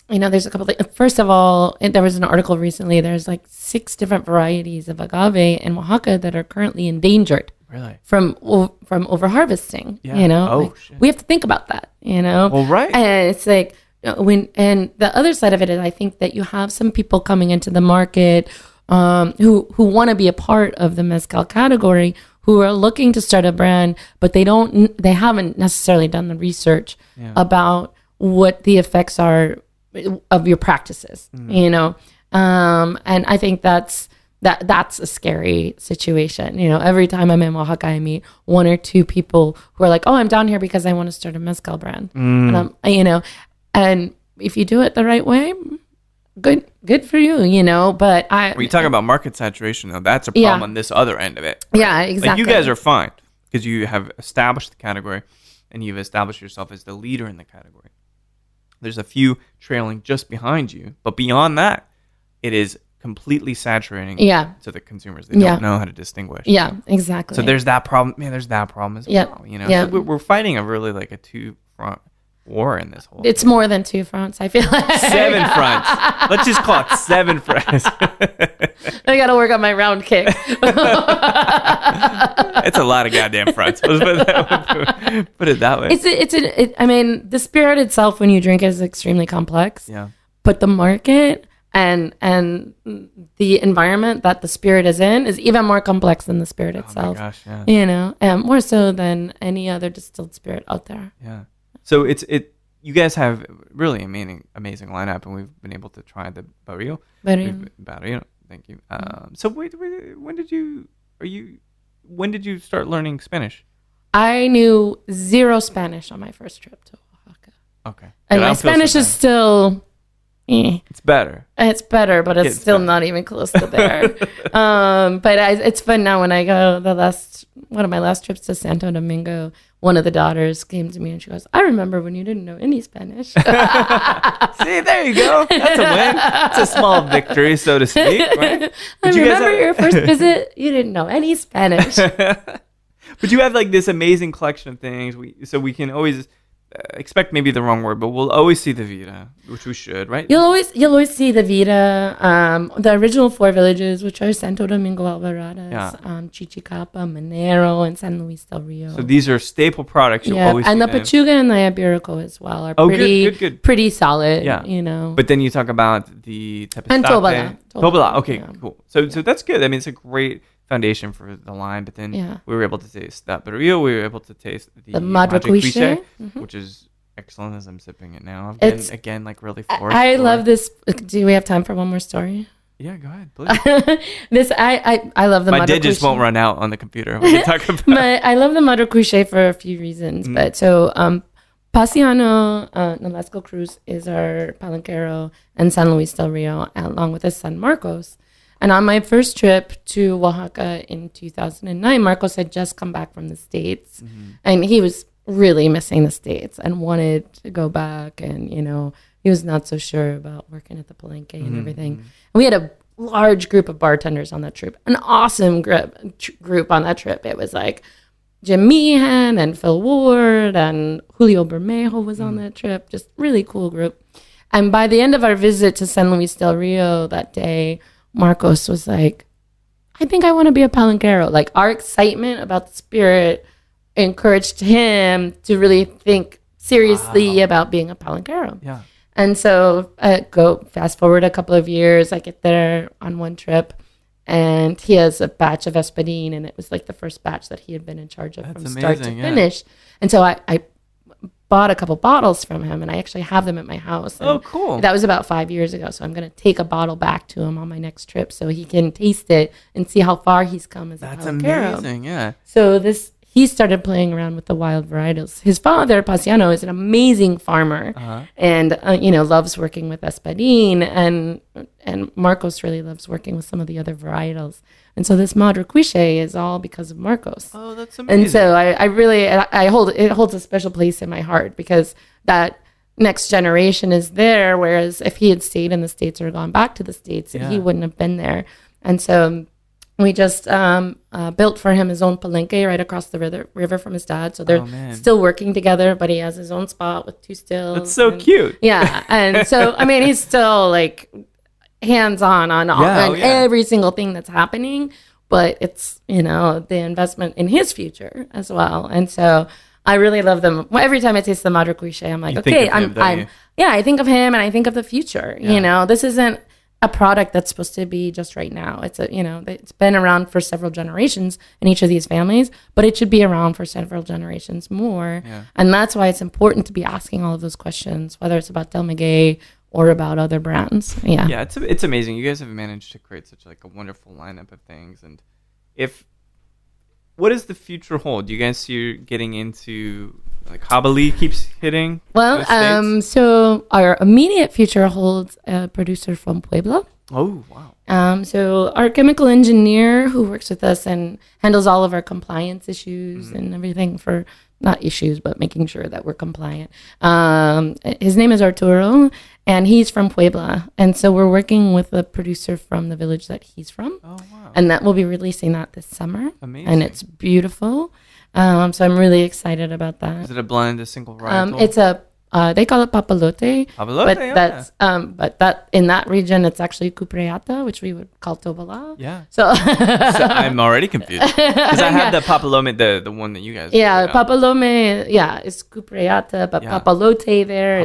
there's a couple of things. First of all, there was an article recently. There's like 6 different varieties of agave in Oaxaca that are currently endangered. Really? From overharvesting. Yeah. We have to think about that, Well, right. And it's like, and the other side of it is I think that you have some people coming into the market who want to be a part of the mezcal category, who are looking to start a brand, but they haven't necessarily done the research about what the effects are of your practices, and I think that's a scary situation. Every time I'm in Oaxaca, I meet 1 or 2 people who are like, "Oh, I'm down here because I want to start a mezcal brand," and and if you do it the right way, good for you, But when you talk about market saturation, though, that's a problem on this other end of it. Right? Yeah, exactly. Like you guys are fine because you have established the category and you've established yourself as the leader in the category. There's a few trailing just behind you, but beyond that, it is completely saturating to the consumers. They don't know how to distinguish. Yeah, exactly. So there's that problem. Man, there's that problem as well. So we're fighting a really like a 2-front war in this whole It's thing. More than 2 fronts, I feel like. 7 fronts. Let's just call it 7 fronts. I got to work on my round kick. It's a lot of goddamn fronts. Let's put it that way. I mean, the spirit itself, when you drink it, is extremely complex. Yeah. But the market and the environment that the spirit is in is even more complex than the spirit itself. Oh my gosh, yeah. And more so than any other distilled spirit out there. Yeah. So you guys have really amazing lineup, and we've been able to try the barrio. Barrio. Thank you. So wait, when did you start learning Spanish? I knew 0 Spanish on my first trip to Oaxaca. Okay. And my Spanish is still It's better. It's better, but it's still not even close to there. But it's fun now when I go. One of my last trips to Santo Domingo, one of the daughters came to me and she goes, "I remember when you didn't know any Spanish." See, there you go. That's a win. It's a small victory, so to speak. Right? I remember your first visit. You didn't know any Spanish. But you have like this amazing collection of things. We can always expect maybe the wrong word, but we'll always see the Vita, which we should, right? You'll always see the Vita, the original 4 villages, which are Santo Domingo Alvaradas, Chichicapa, Manero, and San Luis del Rio. So these are staple products you'll always see. And the Pachuga and the Iberico as well are good. pretty solid, But then you talk about the Tepestate. And Tobala. Okay, cool. So that's good. I mean, it's a great foundation for the line, but then we were able to taste that barrio. We were able to taste the Madre Cuiche, which is excellent as I'm sipping it now. Again, like really forced. I love this. Do we have time for one more story? Yeah, go ahead, please. I love the My Madre digits Cuiche. won't run out on the computer. We can talk about I love the Madre Cuiche for a few reasons. But so Pasiano Nolasco Cruz is our palenquero, and San Luis del Rio, along with his son Marcos. And on my first trip to Oaxaca in 2009, Marcos had just come back from the States. And he was really missing the States and wanted to go back. And, he was not so sure about working at the Palenque and everything. And we had a large group of bartenders on that trip, an awesome group on that trip. It was like Jim Meehan and Phil Ward and Julio Bermejo was on that trip. Just really cool group. And by the end of our visit to San Luis del Rio that day, Marcos was like, "I think I want to be a palenquero." Like, our excitement about the spirit encouraged him to really think seriously about being a palenquero. Yeah. And so go fast forward a couple of years, I get there on one trip, and he has a batch of espadín, and it was like the first batch that he had been in charge of from start to finish. And so I bought a couple bottles from him, and I actually have them at my house. Oh, cool. That was about 5 years ago. So I'm going to take a bottle back to him on my next trip so he can taste it and see how far he's come as a palenquero. That's amazing, yeah. So he started playing around with the wild varietals. His father, Pasiano, is an amazing farmer and, loves working with espadín. And Marcos really loves working with some of the other varietals. And so this Madre Cuiche is all because of Marcos. Oh, that's amazing. And so it holds a special place in my heart because that next generation is there. Whereas if he had stayed in the States or gone back to the States, he wouldn't have been there. And so We just built for him his own palenque right across the river from his dad. So they're still working together, but he has his own spot with 2 stills. That's so cute. Yeah. And so, I mean, he's still like hands-on on every single thing that's happening, but it's, you know, the investment in his future as well. And so I really love them. Every time I taste the Madre Cuiche, I'm like, I think of him and I think of the future. Yeah. You know, this isn't a product that's supposed to be just right now. It's it's been around for several generations in each of these families, but it should be around for several generations more. Yeah. And that's why it's important to be asking all of those questions, whether it's about Del Maguey or about other brands. Yeah. Yeah, it's amazing. You guys have managed to create such like a wonderful lineup of things. And what does the future hold? Do you guys see you getting into like Habali keeps hitting? Well, so our immediate future holds a producer from Puebla. Oh, wow. So our chemical engineer who works with us and handles all of our compliance issues and everything for, not issues, but making sure that we're compliant. His name is Arturo, and he's from Puebla. And so we're working with a producer from the village that he's from. Oh, wow. And that we'll be releasing that this summer. Amazing. And it's beautiful. So I'm really excited about that. Is it a blend, a single varietal? It's they call it papalote. Papalote, but that's but that in that region it's actually cupreata, which we would call tobala. Yeah. So I'm already confused because I have the papalome, the one that you guys. Yeah, papalome. Yeah, is cupreata, but papalote there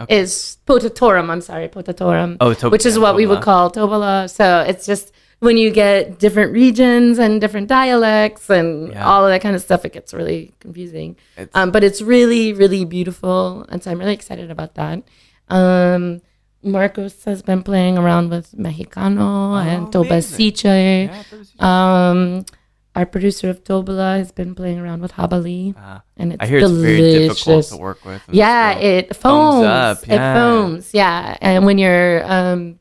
is potatorum. I'm sorry, potatorum. Which is what we would call tobala. So it's just, when you get different regions and different dialects and all of that kind of stuff, it gets really confusing. But it's really, really beautiful. And so I'm really excited about that. Marcos has been playing around with Mexicano and Tobasiche. Our producer of Tobala has been playing around with Habali. And it's delicious. It's very difficult to work with. Yeah, it foams. Up. Yeah. It foams, yeah. And when you're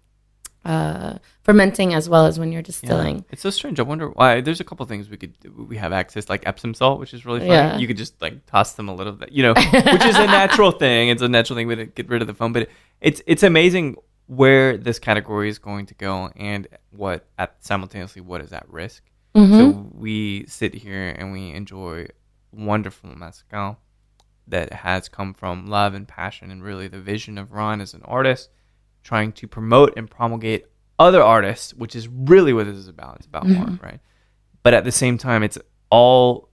fermenting as well as when you're distilling. Yeah. It's so strange. I wonder why. There's a couple things we have access, like Epsom salt, which is really fun. Yeah. You could just like toss them a little bit, you know, which is a natural thing. It's a natural thing to get rid of the foam. But it's amazing where this category is going to go and simultaneously what is at risk. Mm-hmm. So we sit here and we enjoy wonderful mezcal that has come from love and passion and really the vision of Ron as an artist trying to promote and promulgate other artists, which is really what this is about. It's about art, right? But at the same time, it's all,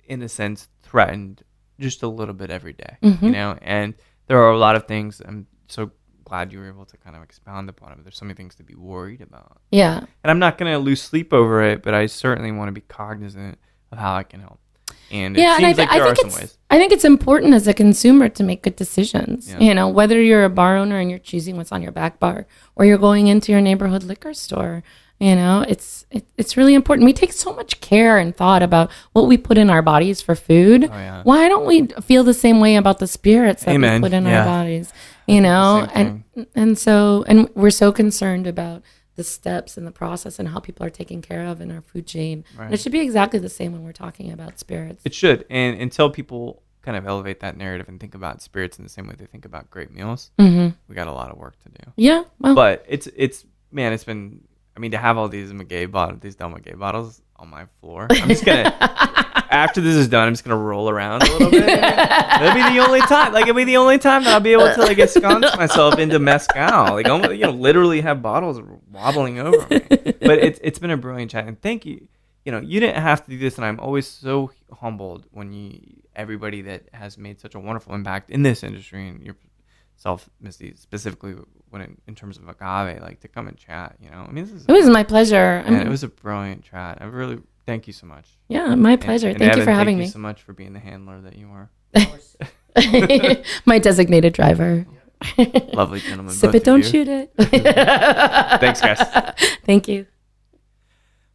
in a sense, threatened just a little bit every day, you know? And there are a lot of things. I'm so glad you were able to kind of expound upon it. There's so many things to be worried about. Yeah. And I'm not going to lose sleep over it, but I certainly want to be cognizant of how I can help. And it seems like there are some ways. I think it's important as a consumer to make good decisions. Yeah. You know, whether you're a bar owner and you're choosing what's on your back bar, or you're going into your neighborhood liquor store, you know, it's really important. We take so much care and thought about what we put in our bodies for food. Oh, yeah. Why don't we feel the same way about the spirits that we put in our bodies? You know, and we're so concerned about the steps and the process and how people are taken care of in our food chain. Right. And it should be exactly the same when we're talking about spirits. It should. And until people kind of elevate that narrative and think about spirits in the same way they think about great meals, we got a lot of work to do. Yeah. Well, but it's been, I mean, to have all these these Del Maguey bottles on my floor, I'm just going to, after this is done, I'm just going to roll around a little bit. It'll be the only time that I'll be able to like ensconce myself into mezcal. Like, you know, literally have bottles wobbling over me. But it's been a brilliant chat. And thank you. You know, you didn't have to do this. And I'm always so humbled when everybody that has made such a wonderful impact in this industry and yourself, Misty, specifically in terms of agave, like to come and chat, you know. I mean, it was my pleasure. It was a brilliant chat. I really thank you so much. Yeah, my pleasure. And thank Evan, you for having me. Thank you so much for being the handler that you are. My designated driver. Lovely gentlemen. Sip it, don't shoot it. Thanks, guys. Thank you.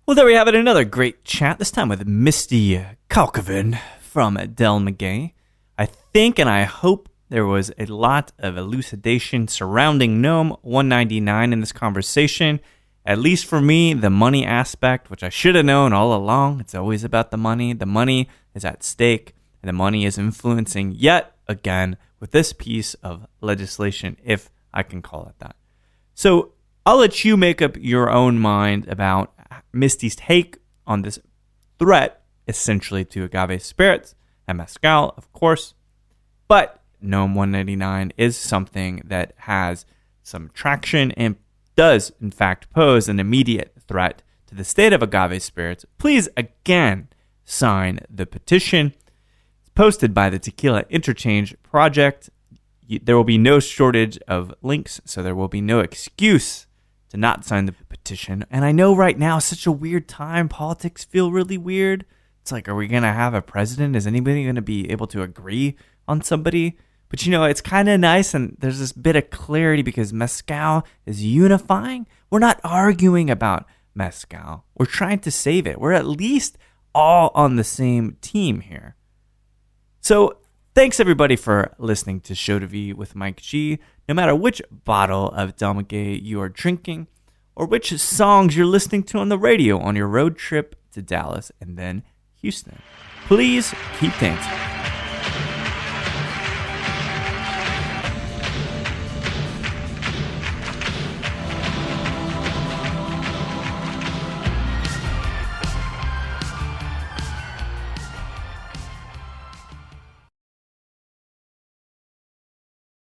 Well, there we have it. Another great chat, this time with Misty Kalkofen from Del Maguey. I think and I hope there was a lot of elucidation surrounding Gnome 199 in this conversation. At least for me, the money aspect, which I should have known all along. It's always about the money. The money is at stake, and the money is influencing yet again with this piece of legislation, if I can call it that. So I'll let you make up your own mind about Misty's take on this threat, essentially to agave spirits and mezcal, of course. But Gnome 199 is something that has some traction and does, in fact, pose an immediate threat to the state of agave spirits. Please, again, sign the petition. It's posted by the Tequila Interchange Project. There will be no shortage of links, so there will be no excuse to not sign the petition. And I know right now is such a weird time. Politics feel really weird. It's like, are we going to have a president? Is anybody going to be able to agree on somebody? But, it's kind of nice, and there's this bit of clarity because mezcal is unifying. We're not arguing about mezcal. We're trying to save it. We're at least all on the same team here. So thanks, everybody, for listening to Show to V with Mike G. No matter which bottle of Del Maguey you are drinking or which songs you're listening to on the radio on your road trip to Dallas and then Houston, please keep dancing.